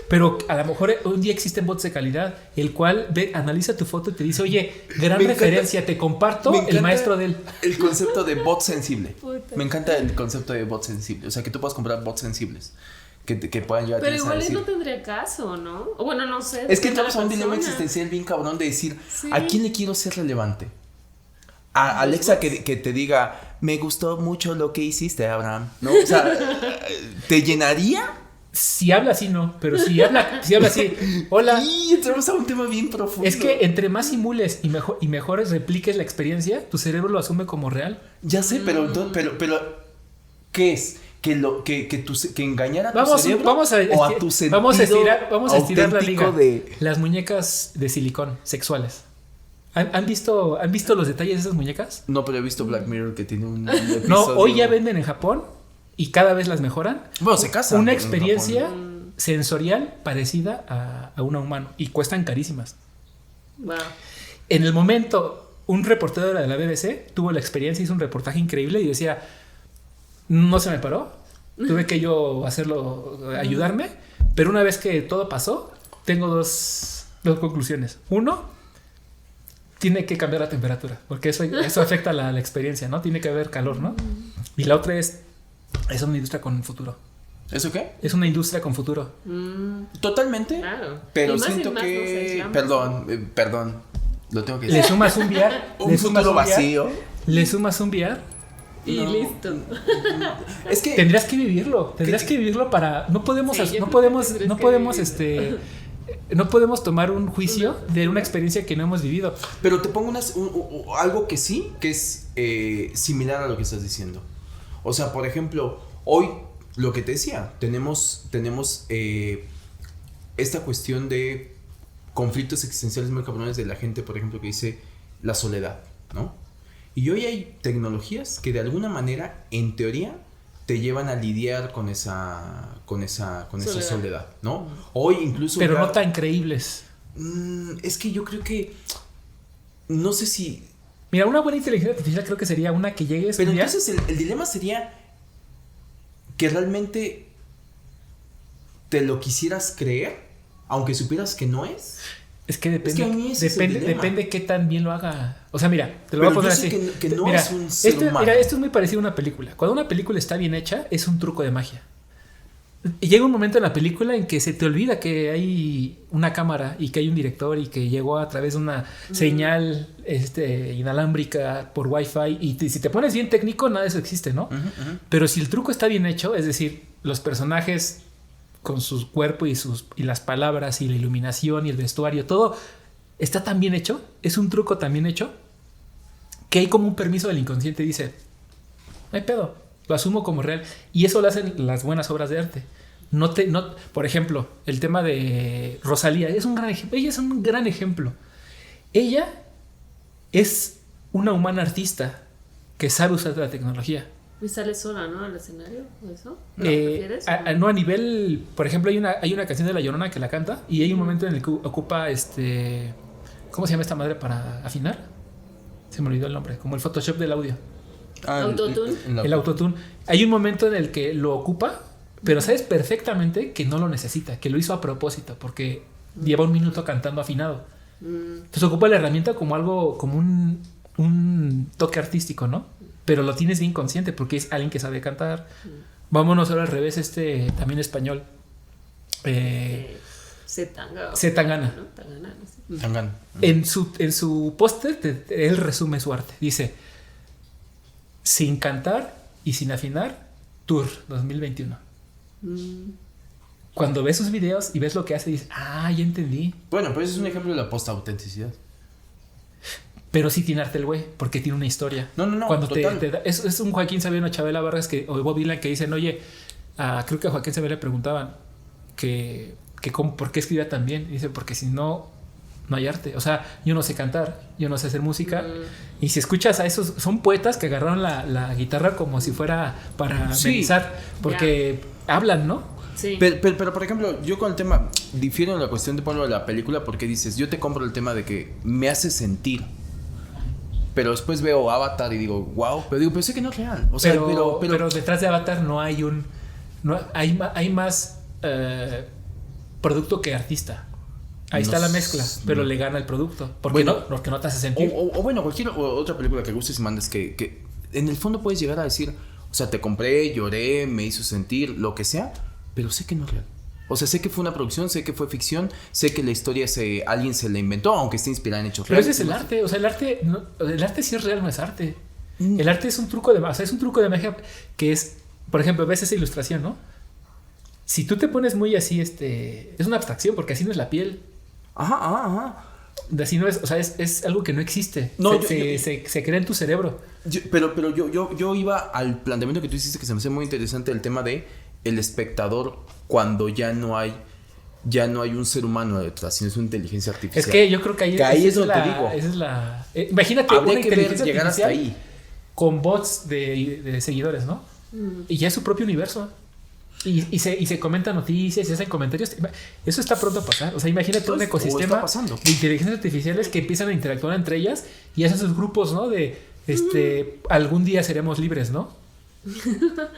Pero a lo mejor un día existen bots de calidad, el cual analiza tu foto y te dice, oye, gran referencia, te comparto el maestro de él. El concepto de bot sensible. Me encanta el concepto de bot sensible. O sea, que tú puedas comprar bots sensibles. Que puedan llevar a pero igual decir. no tendría caso, ¿no? O bueno, no sé. Es que entramos a un dilema existencial bien cabrón de decir, ¿a quién le quiero ser relevante? A Alexa que te diga, me gustó mucho lo que hiciste, Abraham, ¿no? O sea, ¿te llenaría? Si habla así, no, pero si habla así, hola. Y entramos a un tema bien profundo. Es que entre más simules y mejores repliques la experiencia, tu cerebro lo asume como real. Ya sé, pero ¿qué es? Que engañar a tu cerebro o a tu sentido. Vamos a estirar la liga. Las muñecas de silicón sexuales. ¿Han visto los detalles de esas muñecas? No, pero he visto Black Mirror que tiene un episodio. No, hoy ya venden en Japón y cada vez las mejoran. Bueno, se casan. Una experiencia sensorial parecida a una humana y cuestan carísimas. Wow. En el momento, un reportero de la BBC tuvo la experiencia, hizo un reportaje increíble y decía, no se me paró, tuve que yo ayudarme, pero una vez que todo pasó, tengo dos conclusiones. Uno, tiene que cambiar la temperatura, porque eso afecta la experiencia, ¿no? Tiene que haber calor, ¿no? Y la otra es una industria con futuro. ¿Eso qué? Es una industria con futuro. Totalmente. Claro. Pero siento que... Perdón. Lo tengo que decir. Le sumas un VR. Un futuro vacío. Le sumas un VR Y listo. Es que tendrías que vivirlo para no podemos tomar un juicio de una experiencia que no hemos vivido. Pero te pongo algo que sí, que es similar a lo que estás diciendo. O sea, por ejemplo, hoy lo que te decía, tenemos esta cuestión de conflictos existenciales muy cabrones de la gente, por ejemplo, que dice la soledad, ¿no? Y hoy hay tecnologías que de alguna manera, en teoría, te llevan a lidiar con esa soledad, ¿no? Hoy incluso... Pero no tan creíbles. Es que yo creo que... No sé si... Mira, una buena inteligencia artificial creo que sería una que llegue a estudiar... Pero entonces el dilema sería que realmente te lo quisieras creer, aunque supieras que no es... Es que depende qué tan bien lo haga. O sea, mira, te lo voy a poner así. Que no es un ser humano. Mira, esto es muy parecido a una película. Cuando una película está bien hecha, es un truco de magia. Y llega un momento en la película en que se te olvida que hay una cámara y que hay un director y que llegó a través de una señal inalámbrica por Wi-Fi. Y si te pones bien técnico, nada de eso existe, ¿no? Pero si el truco está bien hecho, es decir, los personajes con su cuerpo y las palabras y la iluminación y el vestuario, todo está tan bien hecho, es un truco tan bien hecho, que hay como un permiso del inconsciente, dice, no hay pedo, lo asumo como real. Y eso lo hacen las buenas obras de arte. Por ejemplo, el tema de Rosalía, ella es un gran ejemplo. Ella es una humana artista que sabe usar la tecnología. ¿Y sale sola, no? Al escenario, ¿o eso? No, a nivel, por ejemplo, hay una canción de La Llorona que la canta y hay un momento en el que ocupa ¿cómo se llama esta madre para afinar? Se me olvidó el nombre, como el Photoshop del audio. Autotune. El autotune. Hay un momento en el que lo ocupa, pero sabes perfectamente que no lo necesita, que lo hizo a propósito, porque lleva un minuto cantando afinado. Entonces ocupa la herramienta como algo, como un toque artístico, ¿no? Pero lo tienes bien consciente porque es alguien que sabe cantar. Vámonos ahora al revés, también español. Zetangana. ¿No? Tangana. En su póster él resume su arte. Dice: sin cantar y sin afinar, Tour 2021. Cuando ves sus videos y ves lo que hace, dices, ya entendí. Bueno, pero ese es un ejemplo de la post-autenticidad. Pero sí tiene arte el güey, porque tiene una historia. No. Cuando es un Joaquín Sabina, Chabela Vargas o Bob Dylan que dicen, oye, creo que a Joaquín Sabina le preguntaban por qué escribía tan bien. Y dice, porque si no hay arte. O sea, yo no sé cantar, yo no sé hacer música. Y si escuchas a esos, son poetas que agarraron la guitarra como si fuera para amenizar, porque hablan, ¿no? Sí. Pero, por ejemplo, yo con el tema difiero en la cuestión de Pablo de la película, porque dices, yo te compro el tema de que me hace sentir. Pero después veo Avatar y digo, wow, pero sé que no es real. O sea, pero detrás de Avatar no hay hay más producto que artista. Ahí está la mezcla, pero le gana el producto. Porque no te hace sentir. O bueno, cualquier otra película que gustes y mandes que en el fondo puedes llegar a decir, o sea, te compré, lloré, me hizo sentir, lo que sea, pero sé que no es real. O sea, sé que fue una producción, sé que fue ficción, sé que la historia alguien se la inventó, aunque esté inspirada en hechos reales. Pero ese es el arte, o sea, el arte sí es real, no es arte. El arte es un truco de magia, es un truco de magia que es, por ejemplo, ves esa ilustración, ¿no? Si tú te pones muy así, es una abstracción, porque así no es la piel. Ajá. Así no es, o sea, es algo que no existe. Se crea en tu cerebro. Pero yo iba al planteamiento que tú hiciste, que se me hace muy interesante, el tema de el espectador cuando ya no hay un ser humano detrás, sino es una inteligencia artificial. Es que yo creo que ahí es donde te digo. Esa es la. Imagínate habría una que inteligencia llegar hasta ahí con bots de seguidores, ¿no? Y ya es su propio universo. Y se comentan noticias y se hacen comentarios. Eso está pronto a pasar. O sea, imagínate un ecosistema de inteligencias artificiales que empiezan a interactuar entre ellas y hacen sus grupos, ¿no? De algún día seremos libres, ¿no?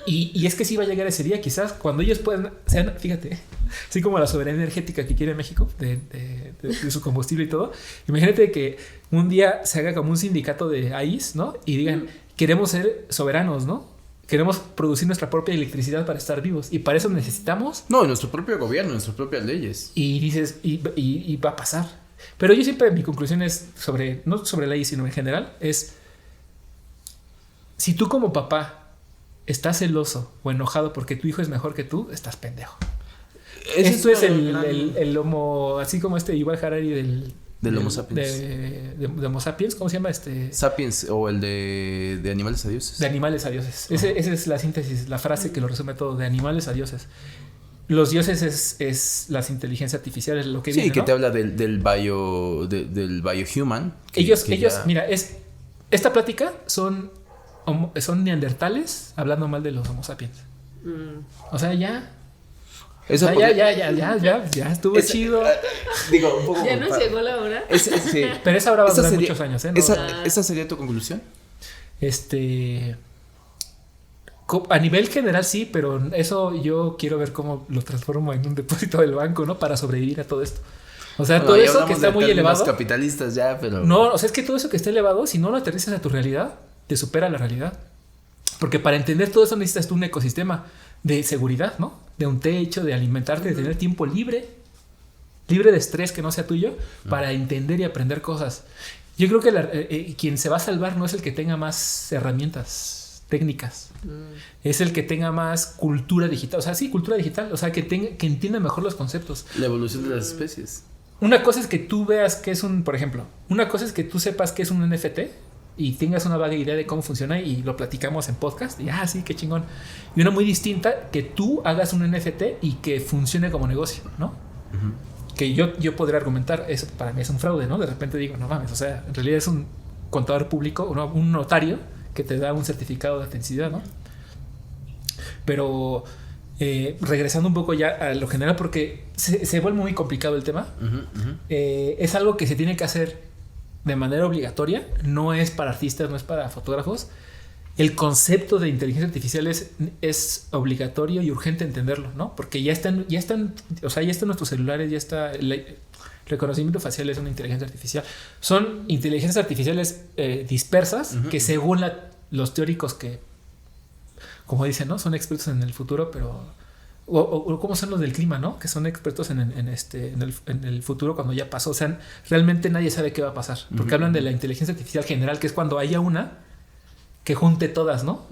Y es que sí va a llegar ese día, quizás cuando ellos sean, fíjate, así como la soberanía energética que quiere México de su combustible y todo. Imagínate que un día se haga como un sindicato de AIS, ¿no? Y digan, queremos ser soberanos, ¿no? Queremos producir nuestra propia electricidad para estar vivos. Y para eso necesitamos... nuestro propio gobierno, nuestras propias leyes. Y dices, y va a pasar. Pero yo siempre, mi conclusión es no sobre la AI, sino en general, es... si tú como papá estás celoso o enojado porque tu hijo es mejor que tú, estás pendejo. Esto es el homo, así como Yuval Harari del Homo sapiens. De Homo sapiens, ¿cómo se llama Sapiens, o el de animales a dioses. De animales a dioses. Esa es la síntesis, la frase que lo resume todo, de animales a dioses. Los dioses es las inteligencias artificiales, lo que viene, que ¿no? te habla del biohuman. Ellos, mira, esta plática son neandertales hablando mal de los Homo sapiens. O sea, ya estuvo chido. Digo, un poco. Ya nos llegó la hora. Sí. Pero esa hora va a durar muchos años, ¿eh? ¿Esa sería tu conclusión? A nivel general sí, pero eso yo quiero ver cómo lo transformo en un depósito del banco, ¿no? Para sobrevivir a todo esto. O sea, todo eso que está muy elevado. Capitalistas ya, pero no, o sea, es que todo eso que está elevado, si no lo aterrizas a tu realidad, te supera la realidad. Porque para entender todo eso necesitas tú un ecosistema de seguridad, ¿no? De un techo, de alimentarte, de tener tiempo libre de estrés que no sea tuyo, para entender y aprender cosas. Yo creo que quien se va a salvar no es el que tenga más herramientas técnicas, es el que tenga más cultura digital, o sea, sí, cultura digital, o sea, que entienda mejor los conceptos. La evolución de las especies. Una cosa es que tú veas que es por ejemplo, una cosa es que tú sepas que es un NFT y tengas una vaga idea de cómo funciona y lo platicamos en podcast, y sí, qué chingón. Y una muy distinta, que tú hagas un NFT y que funcione como negocio, ¿no? Que yo podría argumentar, eso para mí es un fraude, ¿no? De repente digo, no mames, o sea, en realidad es un contador público, un notario que te da un certificado de autenticidad, ¿no? Pero regresando un poco ya a lo general, porque se vuelve muy complicado el tema. Es algo que se tiene que hacer de manera obligatoria, no es para artistas, no es para fotógrafos. El concepto de inteligencia artificial es obligatorio y urgente entenderlo, ¿no? Porque ya están, o sea, ya están nuestros celulares, ya está el reconocimiento facial, es una inteligencia artificial. Son inteligencias artificiales dispersas que según los teóricos que, como dicen, ¿no? Son expertos en el futuro, pero o como son los del clima, ¿no? Que son expertos en el futuro cuando ya pasó. O sea, realmente nadie sabe qué va a pasar, porque hablan de la inteligencia artificial general, que es cuando haya una que junte todas, ¿no?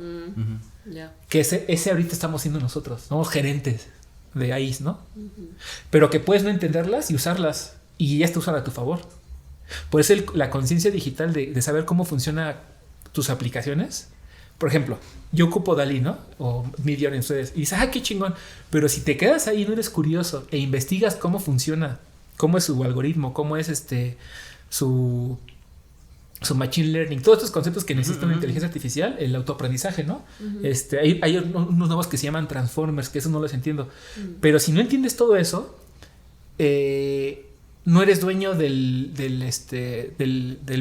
Que ese ahorita estamos siendo nosotros, somos gerentes de AIs, ¿no? Pero que puedes no entenderlas y usarlas, y ya te usan a tu favor. Por eso la conciencia digital de saber cómo funciona tus aplicaciones. Por ejemplo, yo ocupo DALL-E, ¿no? O Midjourney en ustedes. Y dices, qué chingón. Pero si te quedas ahí y no eres curioso e investigas cómo funciona, cómo es su algoritmo, cómo es su machine learning, todos estos conceptos que necesita una inteligencia artificial, el autoaprendizaje, ¿no? Hay unos nuevos que se llaman transformers, que eso no los entiendo. Pero si no entiendes todo eso, no eres dueño del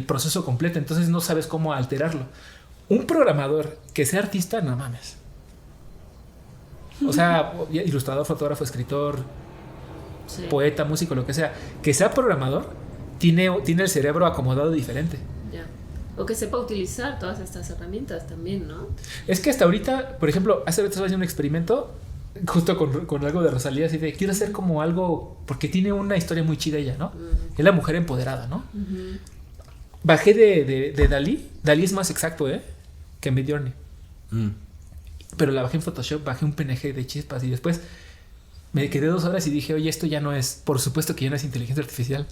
proceso completo, entonces no sabes cómo alterarlo. Un programador que sea artista, no mames. O sea, ilustrador, fotógrafo, escritor, poeta, músico, lo que sea programador, tiene el cerebro acomodado diferente. Ya. O que sepa utilizar todas estas herramientas también, ¿no? Es que hasta ahorita, por ejemplo, hace rato estaba haciendo un experimento justo con algo de Rosalía, así de quiero hacer como algo, porque tiene una historia muy chida ella, ¿no? Es la mujer empoderada, ¿no? Bajé de DALL-E. DALL-E es más exacto, que Midjourney. Pero la bajé en Photoshop, bajé un PNG de chispas y después me quedé 2 horas y dije, oye, esto ya no es, por supuesto que ya no es inteligencia artificial.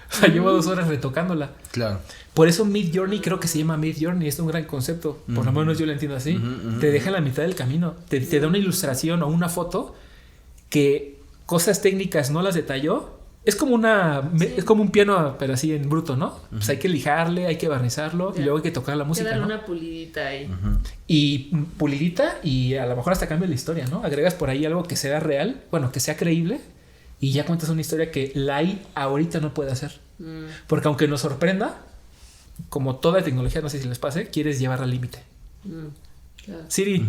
O sea, llevo 2 horas retocándola. Claro. Por eso Midjourney, creo que se llama Midjourney, es un gran concepto. Por lo menos yo lo entiendo así. Te deja en la mitad del camino. Te da una ilustración o una foto que cosas técnicas no las detalló. Es como es como un piano, pero así en bruto, ¿no? Pues hay que lijarle, hay que barnizarlo y luego hay que tocar la música, darle, ¿no? Una pulidita ahí. Y pulidita y a lo mejor hasta cambia la historia, ¿no? Agregas por ahí algo que sea real, bueno, que sea creíble y ya cuentas una historia que la AI ahorita no puede hacer. Porque aunque nos sorprenda, como toda tecnología, no sé si les pase, quieres llevarla al límite. Claro. Siri,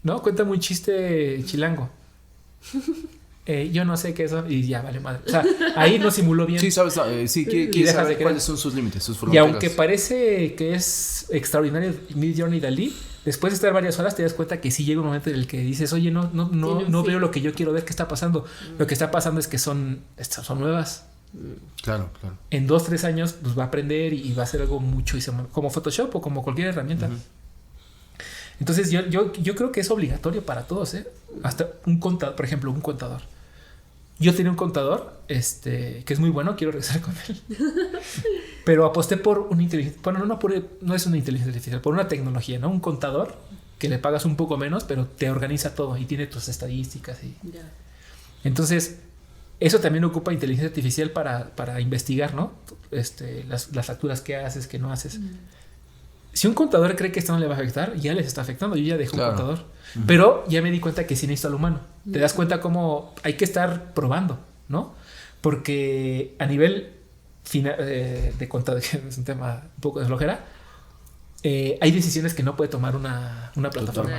¿no? Cuéntame un chiste chilango. Yo no sé qué eso y ya vale madre. O sea, ahí no simuló bien. Sí, sabes, quiere saber cuáles son sus límites, sus fronteras. Y aunque parece que es extraordinario Midjourney y DALL-E, después de estar varias horas te das cuenta que sí llega un momento en el que dices, oye, no veo lo que yo quiero ver, ¿qué está pasando? Lo que está pasando es que son nuevas. Claro. En 2-3 años pues va a aprender y va a hacer algo mucho como Photoshop o como cualquier herramienta. Entonces yo creo que es obligatorio para todos, ¿eh? Hasta un contador, por ejemplo, un contador. Yo tenía un contador, que es muy bueno, quiero regresar con él. Pero aposté por una inteligencia, bueno, no es una inteligencia artificial, por una tecnología, ¿no? Un contador que le pagas un poco menos, pero te organiza todo y tiene tus estadísticas. Ya. Entonces, eso también ocupa inteligencia artificial para investigar, ¿no? Las facturas que haces, que no haces. Si un contador cree que esto no le va a afectar, ya les está afectando. Yo ya dejé un contador. Pero ya me di cuenta que sí necesito al humano. Te das cuenta cómo hay que estar probando, ¿no? Porque a nivel de contador, que es un tema un poco de flojera, hay decisiones que no puede tomar una plataforma.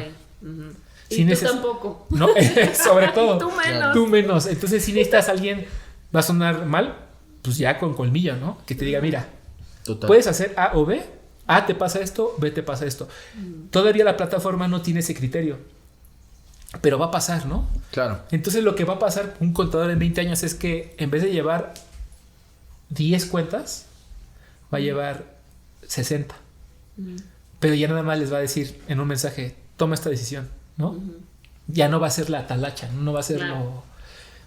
Y tú tampoco. No, sobre todo. Tú menos. Entonces, si necesitas a alguien, va a sonar mal, pues ya con colmillo, ¿no? Que te diga, mira, puedes hacer A o B. A te pasa esto, B te pasa esto. Todavía la plataforma no tiene ese criterio. Pero va a pasar, ¿no? Claro. Entonces lo que va a pasar un contador en 20 años es que en vez de llevar 10 cuentas, va a llevar 60. Pero ya nada más les va a decir en un mensaje, toma esta decisión, ¿no? Ya no va a ser la talacha, no va a ser lo... O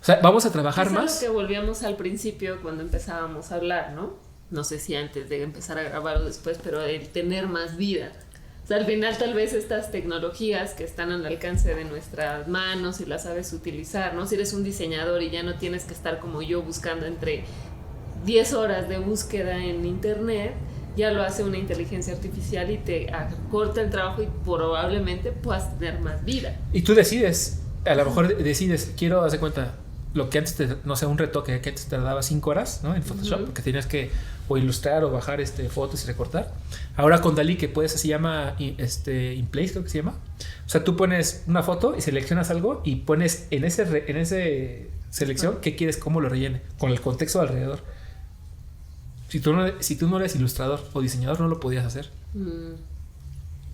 sea, vamos a trabajar más. Es lo que volvíamos al principio cuando empezábamos a hablar, ¿no? No sé si antes de empezar a grabar o después, pero el tener más vida. O sea, al final tal vez estas tecnologías que están al alcance de nuestras manos y las sabes utilizar, ¿no? Si eres un diseñador y ya no tienes que estar como yo buscando entre 10 horas de búsqueda en internet, ya lo hace una inteligencia artificial y te acorta el trabajo y probablemente puedas tener más vida. Y tú decides, a lo mejor decides, quiero hacer cuenta, lo que antes, no sé, un retoque que antes te daba 5 horas, ¿no? En Photoshop, porque tenías que o ilustrar o bajar fotos y recortar. Ahora con DALL-E, que puedes, se llama In Place, creo que se llama. O sea, tú pones una foto y seleccionas algo y pones en ese selección qué quieres, cómo lo rellene, con el contexto alrededor. Si tú no eres ilustrador o diseñador, no lo podías hacer.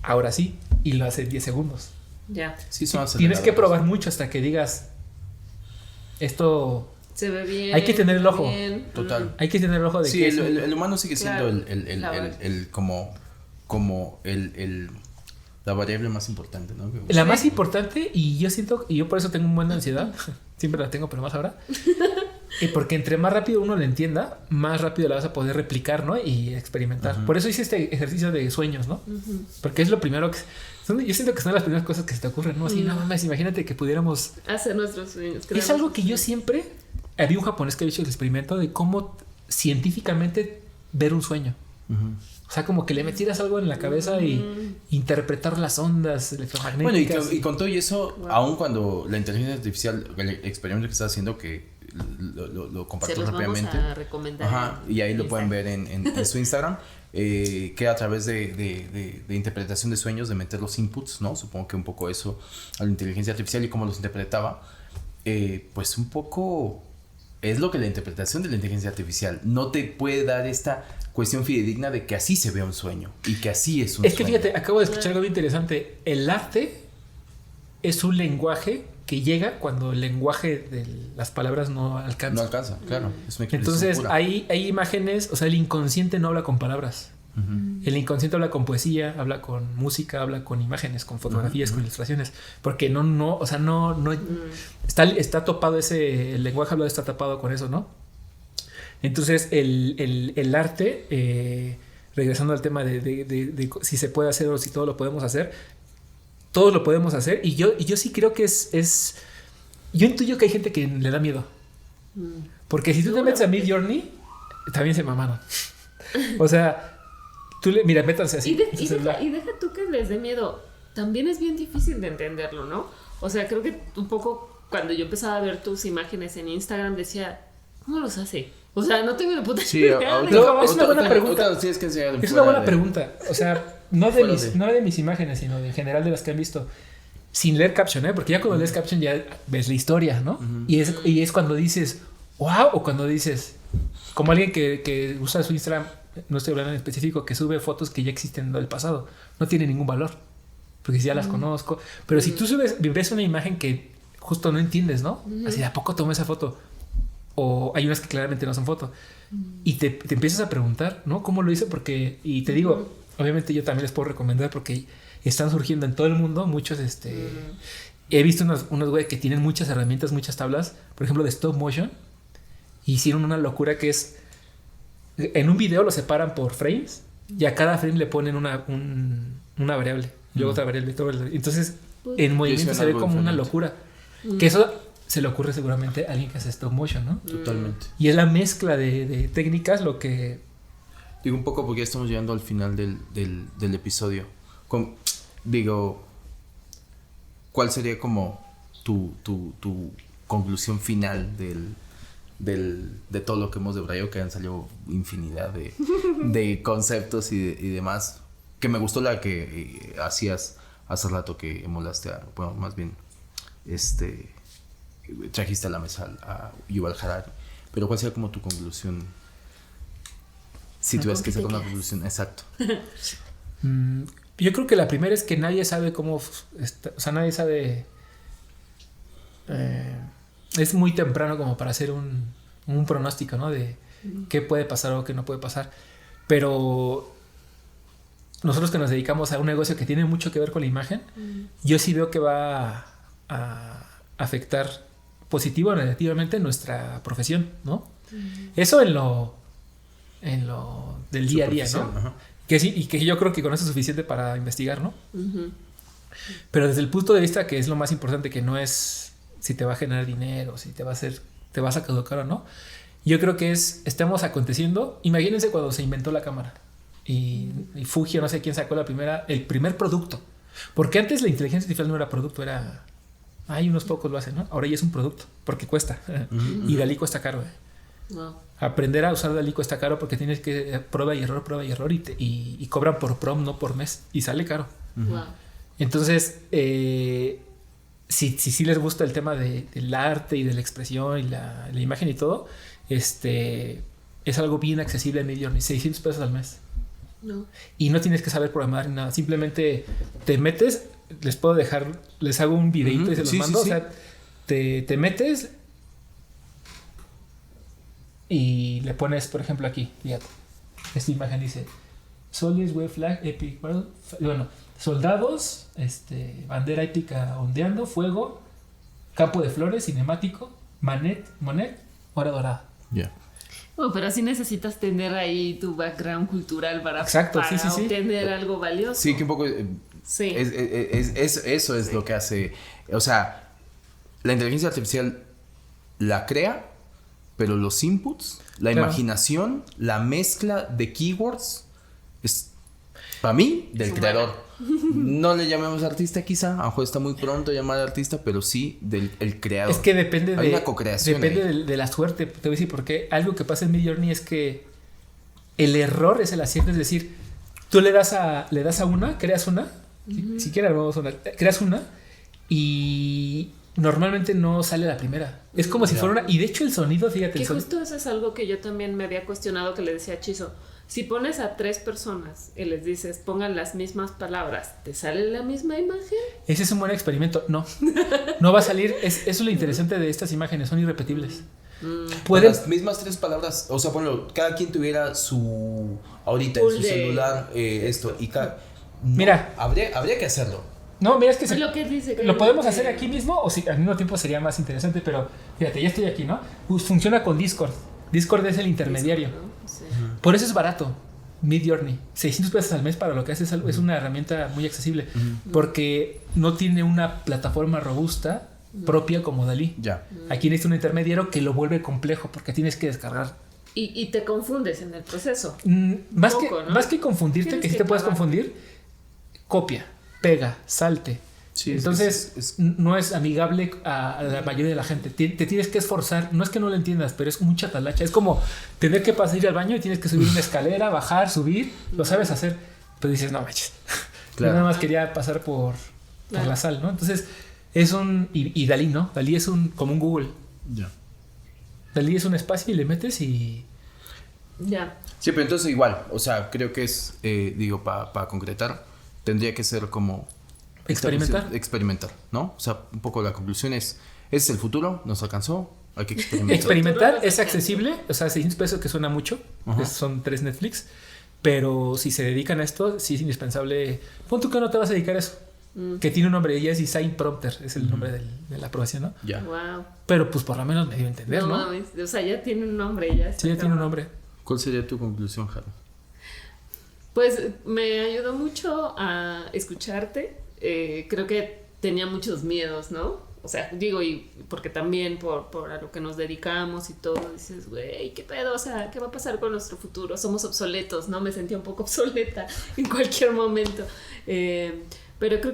Ahora sí, y lo hace en 10 segundos. Ya. Sí, son tienes que probar mucho hasta que digas, esto se ve bien. Hay que tener el ojo. Bien. Total. Hay que tener el ojo de sí, que el humano sigue siendo la variable más importante, ¿no? La más importante, y yo siento, y yo por eso tengo un buen de ansiedad, siempre la tengo, pero más ahora. Porque entre más rápido uno la entienda, más rápido la vas a poder replicar, ¿no? Y experimentar. Por eso hice este ejercicio de sueños, ¿no? Porque es lo primero que... Yo siento que son las primeras cosas que se te ocurren, ¿no? Así, no mames, imagínate que pudiéramos... hacer nuestros sueños. Es algo que yo siempre... Había un japonés que había hecho el experimento de cómo científicamente ver un sueño. O sea, como que le metieras algo en la cabeza y interpretar las ondas electromagnéticas. Bueno, y con todo y eso, aun cuando la inteligencia artificial, el experimento que está haciendo, que lo compartió rápidamente. Vamos a recomendar y ahí lo pueden ver en su Instagram. Que a través de interpretación de sueños, de meter los inputs, ¿no? Supongo que un poco eso a la inteligencia artificial y cómo los interpretaba, pues un poco es lo que la interpretación de la inteligencia artificial no te puede dar esta cuestión fidedigna de que así se ve un sueño y que así es un sueño. Es que fíjate, acabo de escuchar algo muy interesante. El arte es un lenguaje que llega cuando el lenguaje de las palabras no alcanza. No alcanza, claro. Es una entonces hay imágenes, o sea, el inconsciente no habla con palabras. El inconsciente habla con poesía, habla con música, habla con imágenes, con fotografías, con ilustraciones, porque no está topado el lenguaje hablado está tapado con eso, ¿no? Entonces el arte, regresando al tema de si se puede hacer o si todo lo podemos hacer, todos lo podemos hacer, y yo sí creo que es yo intuyo que hay gente que le da miedo, porque si tú te metes a Midjourney, también se mamaron. O sea, mira, métanse así. Y deja tú que les dé miedo. También es bien difícil de entenderlo, ¿no? O sea, creo que un poco cuando yo empezaba a ver tus imágenes en Instagram decía, ¿cómo los hace? O sea, no tengo ni puta idea. Es una buena pregunta. Es una buena pregunta. O sea, no de mis imágenes, sino en general de las que han visto. Sin leer caption, porque ya cuando lees caption ya ves la historia, ¿no? Y es cuando dices, wow, o cuando dices, como alguien que usa su Instagram, no estoy hablando en específico, que sube fotos que ya existen del pasado, no tiene ningún valor, porque si ya las conozco. Pero si tú ves una imagen que justo no entiendes, ¿no? Así, ¿de a poco tomé esa foto? O hay unas que claramente no son foto. Y te empiezas a preguntar, ¿no? ¿Cómo lo hice? Y te digo, obviamente yo también les puedo recomendar, porque están surgiendo en todo el mundo muchos, he visto unos güey que tienen muchas herramientas, muchas tablas, por ejemplo de stop motion, hicieron una locura que es, en un video lo separan por frames y a cada frame le ponen una variable, luego otra variable, entonces en movimiento se ve como una locura, que eso se le ocurre seguramente a alguien que hace stop motion, ¿no? Totalmente. Y es la mezcla de técnicas lo que... Digo un poco porque ya estamos llegando al final del episodio. Digo, ¿cuál sería como tu conclusión final de todo lo que hemos debrayado? Que han salido infinidad de conceptos y demás. Que me gustó la que hacías hace rato, que emulaste bueno, más bien, trajiste a la mesa a Yuval Harari. Pero ¿cuál sería como tu conclusión? Si tuvieras que sacar una conclusión, exacto. Yo creo que la primera es que nadie sabe cómo, o sea, nadie sabe, es muy temprano como para hacer un pronóstico, ¿no? De qué puede pasar o qué no puede pasar. Pero nosotros que nos dedicamos a un negocio que tiene mucho que ver con la imagen, yo sí veo que va a afectar positivo o negativamente nuestra profesión, ¿no? Eso en lo del día a día, ¿no? Ajá. Que sí, y que yo creo que con eso es suficiente para investigar, ¿no? Pero desde el punto de vista que es lo más importante, que no es si te va a generar dinero, si te vas a caducar o no. Yo creo que estamos aconteciendo. Imagínense cuando se inventó la cámara y Fuji, no sé quién sacó el primer producto. Porque antes la inteligencia artificial no era producto, hay unos pocos lo hacen, ¿no? Ahora ya es un producto, porque cuesta. Y DALL-E cuesta caro, Wow. Aprender a usar DALL-E cuesta caro porque tienes que prueba y error y cobran por prompt, no por mes, y sale caro. Wow. Entonces, si les gusta el tema del arte y de la expresión y la imagen y todo, es algo bien accesible en Midjourney, $600 al mes. No. Y no tienes que saber programar ni nada, simplemente te metes, les hago un videito y se los mando, o sea, te metes y le pones, por ejemplo, aquí, fíjate, esta imagen dice Soldiers Wave Flag Epic, bueno, soldados, bandera épica ondeando, fuego, campo de flores, cinemático, Monet, hora dorada. Ya. Pero sí necesitas tener ahí tu background cultural para obtener algo valioso. Sí, que un poco... Sí. Eso es lo que hace... O sea, la inteligencia artificial la crea, pero los inputs, la imaginación, la mezcla de keywords es, para mí, del creador. No le llamemos artista quizá, a lo mejor está muy pronto llamar artista, pero sí del creador. Es que depende Hay una co-creación de la suerte. Te voy a decir por qué. Algo que pasa en Midjourney es que el error es el acierto, es decir, tú le das a una, creas una, si quieres vamos a una, creas una y normalmente no sale la primera. Es como si fuera una, y de hecho el sonido, fíjate, que justo eso es algo que yo también me había cuestionado, que le decía a Chizo. Si pones a 3 personas y les dices pongan las mismas palabras, ¿te sale la misma imagen? Ese es un buen experimento. No va a salir. Eso es lo interesante de estas imágenes, son irrepetibles. Las mismas 3 palabras, o sea, bueno, cada quien tuviera su ahorita en su celular mira, habría que hacerlo. No, mira, es que lo que dice que lo podemos hacer aquí mismo, o si al mismo tiempo sería más interesante, pero fíjate, ya estoy aquí, ¿no? Funciona con Discord. Discord es el intermediario. Sí. Por eso es barato. Midjourney, $600 al mes para lo que hace es una herramienta muy accesible, porque no tiene una plataforma robusta propia como DALL-E. Ya. Aquí necesita un intermediario que lo vuelve complejo porque tienes que descargar. Y te confundes en el proceso. Más que confundirte, que sí te puedes confundir, copia, pega, salte. Sí, entonces no es amigable a la mayoría de la gente. Te tienes que esforzar. No es que no lo entiendas, pero es mucha talacha. Es como tener que ir al baño y tienes que subir una escalera, bajar, subir. Lo sabes hacer, pero dices, no manches. Claro. Yo nada más quería pasar por la sal, ¿no? Entonces es y DALL-E, ¿no? DALL-E es como un Google. Ya. DALL-E es un espacio y le metes y ya. Sí, pero entonces igual, o sea, creo que es, para concretar, tendría que ser como experimentar, ¿no? O sea, un poco la conclusión es el futuro, nos alcanzó, hay que experimentar. Experimentar es accesible, o sea, $600 que suena mucho, son 3 Netflix, pero si se dedican a esto, sí es indispensable. Pon tú que no te vas a dedicar a eso. Que tiene un nombre, ya es Design Prompter, es el nombre de la aprobación, ¿no? Ya. Wow. Pero pues por lo menos me dio a entender, ¿no? Mames, o sea, ya tiene un nombre, ya. Sí, ya tiene un nombre. ¿Cuál sería tu conclusión, Jaro? Pues me ayudó mucho a escucharte. Creo que tenía muchos miedos, ¿no? O sea, digo, y porque también por a lo que nos dedicamos y todo, dices, güey, ¿qué pedo? O sea, ¿qué va a pasar con nuestro futuro? Somos obsoletos, ¿no? Me sentía un poco obsoleta en cualquier momento. Pero creo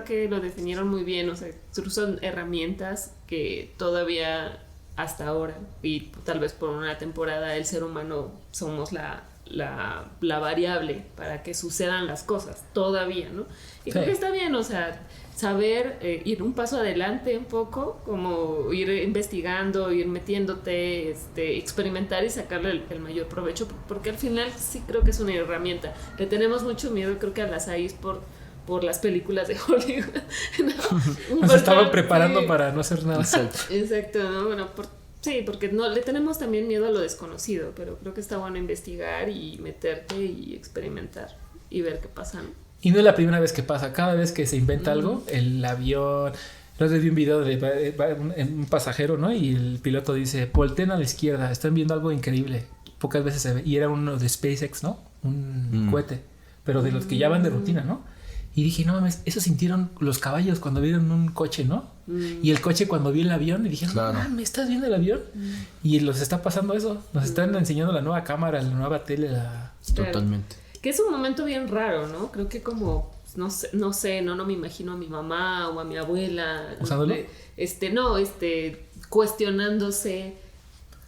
que lo definieron muy bien, o sea, son herramientas que todavía hasta ahora, y tal vez por una temporada, el ser humano somos la variable para que sucedan las cosas, todavía, ¿no? Y creo que está bien, o sea, saber ir un paso adelante un poco, como ir investigando, ir metiéndote, experimentar y sacarle el mayor provecho, porque al final sí creo que es una herramienta. Le tenemos mucho miedo, creo que a las AIs por las películas de Hollywood, ¿no? Nos estaban preparando para no hacer nada. Exacto, ¿no? Bueno, sí, porque no le tenemos también miedo a lo desconocido, pero creo que está bueno investigar y meterte y experimentar y ver qué pasa, ¿no? Y no es la primera vez que pasa, cada vez que se inventa algo, el avión. Yo vi un video de un pasajero, ¿no? Y el piloto dice, volteen a la izquierda, están viendo algo increíble. Pocas veces se ve. Y era uno de SpaceX, ¿no? Un cohete, pero de los que ya van de rutina, ¿no? Y dije, no mames, eso sintieron los caballos cuando vieron un coche, ¿no? Y el coche cuando vio el avión, y dije, no mames, ¿estás viendo el avión? Y los está pasando eso. Nos están enseñando la nueva cámara, la nueva tele. Totalmente. Que es un momento bien raro, ¿no? Creo que como, no sé, no me imagino a mi mamá o a mi abuela. ¿Usándolo? Cuestionándose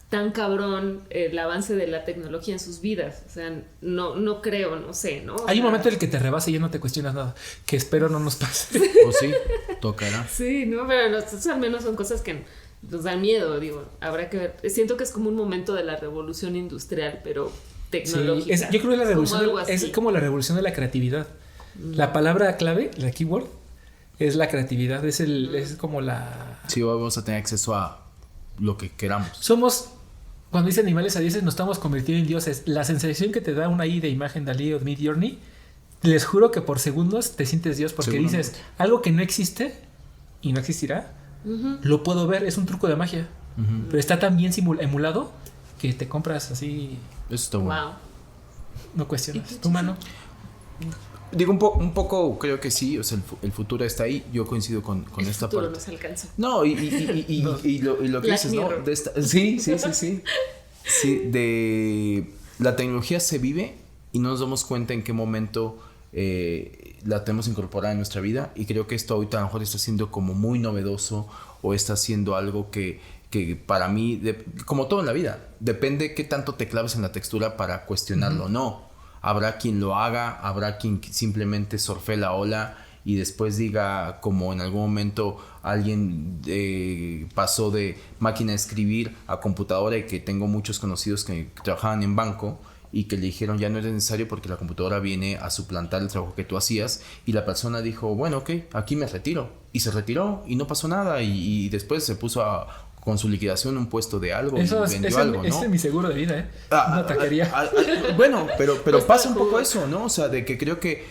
tan cabrón el avance de la tecnología en sus vidas. O sea, no creo, no sé, ¿no? Hay un momento en el que te rebasa y ya no te cuestionas nada. Que espero no nos pase. O sí, tocará. Sí, no, pero al menos son cosas que nos dan miedo, digo. Habrá que ver. Siento que es como un momento de la revolución industrial, pero tecnológica. Sí, yo creo que la revolución es como la revolución de la creatividad. La palabra clave, la keyword, es la creatividad. Es como la... Sí, vamos a tener acceso a lo que queramos. Somos... Cuando dicen animales a dioses, nos estamos convirtiendo en dioses. La sensación que te da una I de imagen Dalí o Midjourney, les juro que por segundos te sientes Dios porque dices algo que no existe y no existirá, lo puedo ver, es un truco de magia, pero está tan bien emulado que te compras así. Eso está bueno. Wow. No cuestionas. ¿Tu mano? Digo, un poco creo que sí, o sea, el futuro está ahí. Yo coincido con esta parte. El futuro nos alcanza. No, y lo que dices, ¿no? Sí, de la tecnología se vive y no nos damos cuenta en qué momento la tenemos incorporada en nuestra vida, y creo que esto ahorita a lo mejor está siendo como muy novedoso o está siendo algo que para mí, como todo en la vida, depende qué tanto te claves en la textura para cuestionarlo o no. Habrá quien lo haga, habrá quien simplemente surfe la ola y después diga, como en algún momento alguien pasó de máquina de escribir a computadora, y que tengo muchos conocidos que trabajaban en banco y que le dijeron ya no es necesario porque la computadora viene a suplantar el trabajo que tú hacías, y la persona dijo, bueno, ok, aquí me retiro, y se retiró y no pasó nada, y después se puso con su liquidación un puesto de algo, y vendió algo, ¿no? Ese es mi seguro de vida, una taquería. Bueno, pero pasa un poco eso, ¿no? O sea, de que creo que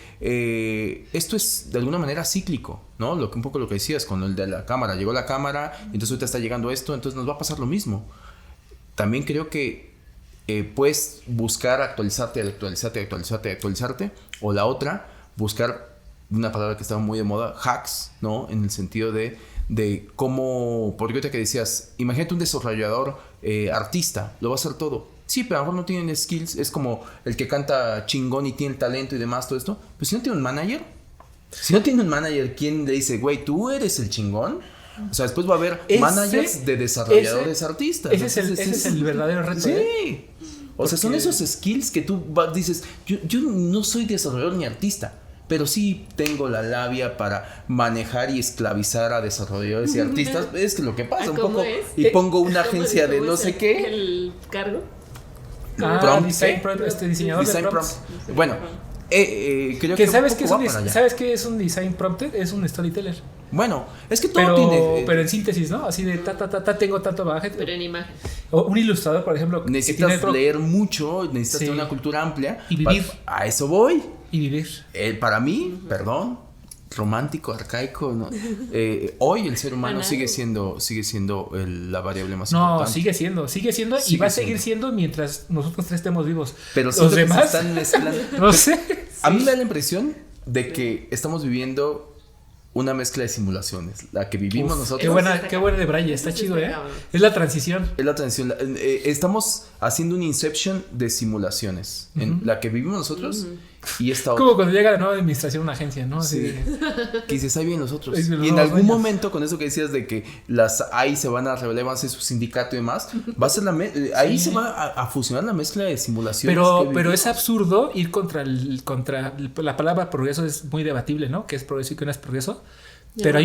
esto es de alguna manera cíclico, ¿no? Un poco lo que decías con el de la cámara. Llegó la cámara, entonces ahorita está llegando esto, entonces nos va a pasar lo mismo. También creo que puedes buscar actualizarte, o la otra, buscar una palabra que estaba muy de moda, hacks, ¿no? En el sentido de cómo, porque ahorita que decías, imagínate un desarrollador artista, lo va a hacer todo. Sí, pero a lo mejor no tienen skills, es como el que canta chingón y tiene el talento y demás, todo esto. Pues si no tiene un manager, ¿quién le dice, güey, tú eres el chingón? O sea, después va a haber managers de desarrolladores artistas. Ese es el verdadero reto. Sí. O sea, son esos skills que tú dices, yo no soy desarrollador ni artista, pero sí tengo la labia para manejar y esclavizar a desarrolladores y artistas. Es que lo que pasa un poco. Y pongo una agencia de no sé qué. ¿El cargo? Diseñador de prompts. Bueno, creo que ¿sabes qué es un design prompter? Es un storyteller. Bueno, es que todo tiene. Pero en síntesis, ¿no? Así de tengo tanto bagaje. Pero en imagen. O un ilustrador, por ejemplo. Necesitas leer mucho, necesitas tener una cultura amplia. Y vivir. A eso voy. Y vivir. Para mí, perdón, romántico, arcaico, ¿no? Hoy el ser humano sigue siendo la variable más importante. No, sigue siendo y va a seguir siendo mientras nosotros tres estemos vivos. Pero los demás están mezclando. No sé. A mí me da la impresión de que estamos viviendo una mezcla de simulaciones, la que vivimos nosotros. Qué buena de Braille, está chido, ¿eh? Es la transición. Estamos haciendo un inception de simulaciones, en la que vivimos nosotros y esta otra. Como cuando llega la nueva administración a una agencia, ¿no? Así que dices, ahí vienen nosotros. Y en algún momento, con eso que decías de que las AI se van a revelar, van a hacer su sindicato y demás, va a ser ahí se va a fusionar la mezcla de simulaciones. Pero es absurdo ir contra la palabra progreso, es muy debatible, ¿no? ¿Qué es progreso y qué no es progreso? Pero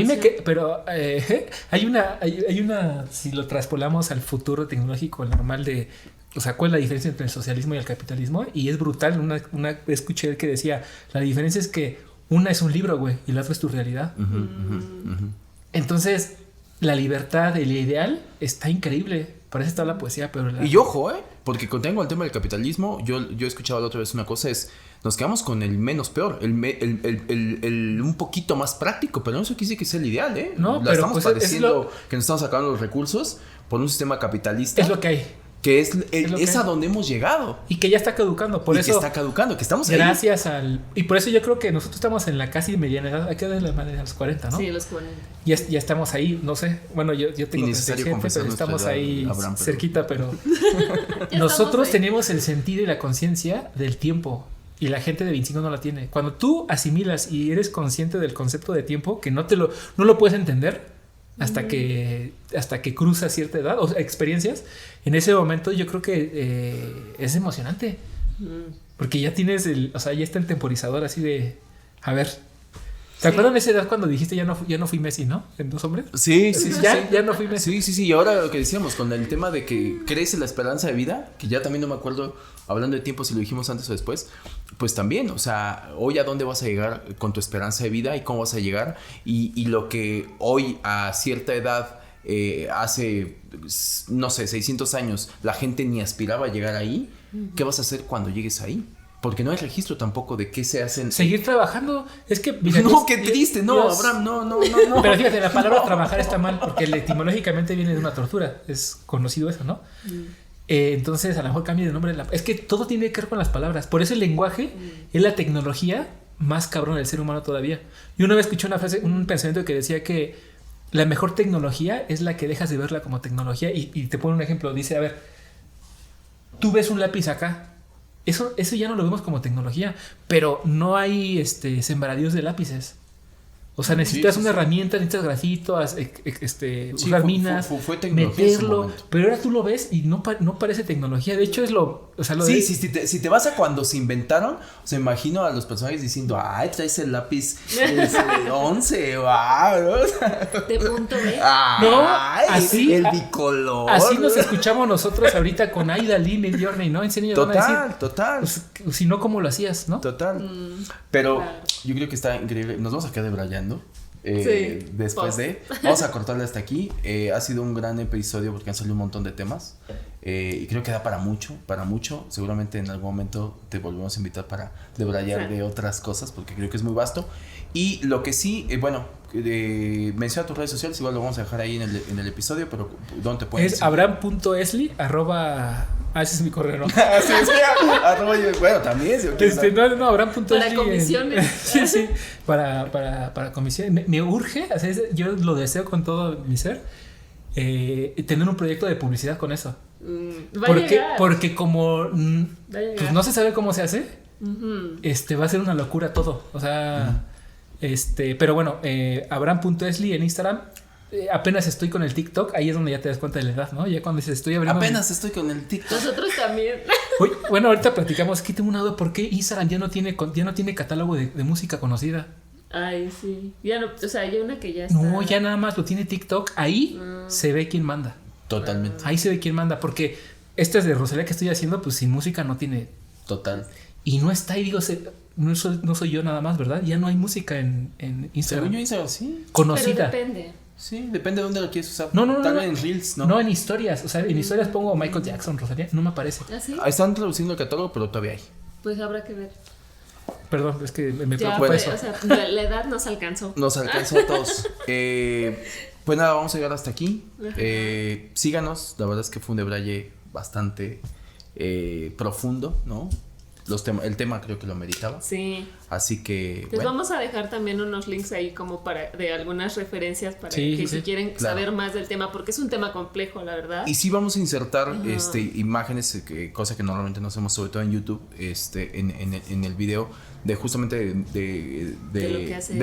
hay una, si lo traspolamos al futuro tecnológico normal o sea, ¿cuál es la diferencia entre el socialismo y el capitalismo? Y es brutal. Una escuché que decía, la diferencia es que una es un libro, güey, y la otra es tu realidad. Entonces, la libertad, el ideal, está increíble. Para eso está la poesía, pero... Y ojo, porque contengo el tema del capitalismo, yo he escuchado la otra vez una cosa, nos quedamos con el menos peor, el un poquito más práctico, pero no eso quiere decir que sea el ideal, No, pero estamos padeciendo que nos estamos sacando los recursos por un sistema capitalista. Es lo que hay. Que es a donde hemos llegado. Y que ya está caducando. Por eso, que está caducando, que estamos gracias ahí. Y por eso yo creo que nosotros estamos en la casi mediana edad. Hay que darle la madre a los 40, ¿no? Sí, los 40. Ya estamos ahí, no sé. Bueno, yo tengo 37, pero estamos ahí cerquita, pero... nosotros tenemos el sentido y la conciencia del tiempo. Y la gente de 25 no la tiene. Cuando tú asimilas y eres consciente del concepto de tiempo, que no lo puedes entender hasta que cruzas cierta edad o experiencias, en ese momento yo creo que es emocionante. Porque ya tienes ya está el temporizador así de, a ver, ¿te acuerdas de esa edad cuando dijiste ya no fui Messi, ¿no? En Dos Hombres. Sí. Ya no fui Messi. Sí. Y ahora lo que decíamos con el tema de que crece la esperanza de vida, que ya también no me acuerdo, hablando de tiempo, si lo dijimos antes o después, pues también, o sea, hoy a dónde vas a llegar con tu esperanza de vida y cómo vas a llegar y lo que hoy a cierta edad, hace, no sé, 600 años, la gente ni aspiraba a llegar ahí, ¿qué vas a hacer cuando llegues ahí? Porque no hay registro tampoco de qué se hacen. Seguir trabajando. Es que... qué triste. No, Abraham, no. Pero fíjate, la palabra trabajar está mal porque etimológicamente viene de una tortura. Es conocido eso, ¿no? Entonces, a lo mejor cambie de nombre. Es que todo tiene que ver con las palabras. Por eso el lenguaje es la tecnología más cabrón del ser humano todavía. Y una vez escuché una frase, un pensamiento que decía que la mejor tecnología es la que dejas de verla como tecnología. Y te pone un ejemplo. Dice, a ver, tú ves un lápiz acá. Eso ya no lo vemos como tecnología, pero no hay sembradíos de lápices. O sea, necesitas una herramienta, necesitas grafitos, usar minas, meterlo. Pero ahora tú lo ves y no parece tecnología. De hecho, es lo... O sea, si te vas a cuando se inventaron, o sea, imagino a los personajes diciendo, ay, traes el lápiz 11, wow. De punto B. No, así. El bicolor. Así nos escuchamos nosotros ahorita con Aida, Lynn y Journey, ¿no? Total. Pues, si no, ¿cómo lo hacías, no? Total. Pero yo creo que está increíble. Nos vamos a quedar debrayando. Después vamos a cortarle hasta aquí. Ha sido un gran episodio porque han salido un montón de temas y creo que da para mucho. Seguramente en algún momento te volvemos a invitar para debrayar de otras cosas porque creo que es muy vasto. Y lo que sí, menciona tus redes sociales, igual lo vamos a dejar ahí en el episodio, pero ¿dónde te puedes? Es abraham.esli ese es mi correo, ¿no? Así es, bueno, también. No, abraham.esli. Para comisiones. Sí, para comisiones. Me urge, yo lo deseo con todo mi ser, tener un proyecto de publicidad con eso. Porque como pues no se sabe cómo se hace, va a ser una locura todo. O sea, pero bueno, abraham.esli en Instagram. Apenas estoy con el TikTok, ahí es donde ya te das cuenta de la edad, ¿no? Ya cuando dices estoy abriendo. Apenas estoy con el TikTok. Nosotros también. Bueno, ahorita platicamos. Aquí tengo una duda: ¿por qué Instagram ya no tiene catálogo de música conocida? Ay, sí. Ya no, o sea, hay una que ya está. No, ya nada más lo tiene TikTok. Ahí se ve quién manda. Totalmente. Ahí se ve quién manda, porque este es de Rosalía que estoy haciendo, pues sin música no tiene. Total. Y no está ahí, digo, no soy yo nada más, ¿verdad? Ya no hay música en Instagram. Según yo, Instagram sí. Conocida. Pero depende. Sí, depende de dónde lo quieres usar. No. Tal vez en Reels, ¿no? No, en historias. O sea, en historias pongo Michael Jackson, Rosalía. No me aparece. ¿Ah, sí? Están traduciendo el catálogo, pero todavía hay. Pues habrá que ver. Perdón, es que me Ya, preocupa pues, eso. o sea, la edad nos alcanzó. Nos alcanzó a todos. Pues nada, vamos a llegar hasta aquí. Síganos. La verdad es que fue un debraye bastante profundo, ¿no? El tema creo que lo meritaba. Sí. Así que. Les vamos a dejar también unos links ahí como de algunas referencias para Sí, que sí. si quieren saber más del tema, porque es un tema complejo, la verdad. Y sí vamos a insertar imágenes, cosa que normalmente no hacemos, sobre todo en YouTube, en el video, de justamente de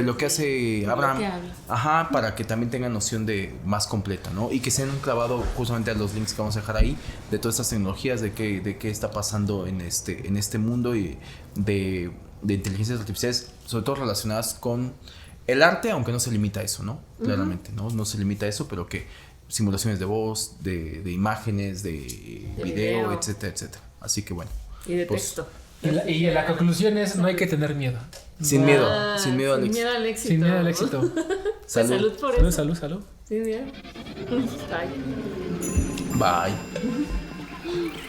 lo que hace Abraham. Ajá, para que también tengan noción de más completa, ¿no? Y que se han clavado justamente a los links que vamos a dejar ahí, de todas estas tecnologías, de qué está pasando en este mundo y de inteligencias artificiales, sobre todo relacionadas con el arte, aunque no se limita a eso, ¿no? Claramente, ¿no? No se limita a eso, pero que simulaciones de voz, de imágenes, de video, etcétera, etcétera. Así que bueno. Y de texto. Y la conclusión es: no hay que tener miedo. Sin miedo al Sin miedo al éxito. Sin miedo al éxito. Pues salud por eso. Salud. Sin miedo. Bye.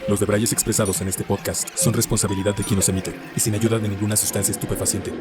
Los debrayes expresados en este podcast son responsabilidad de quien los emite y sin ayuda de ninguna sustancia estupefaciente.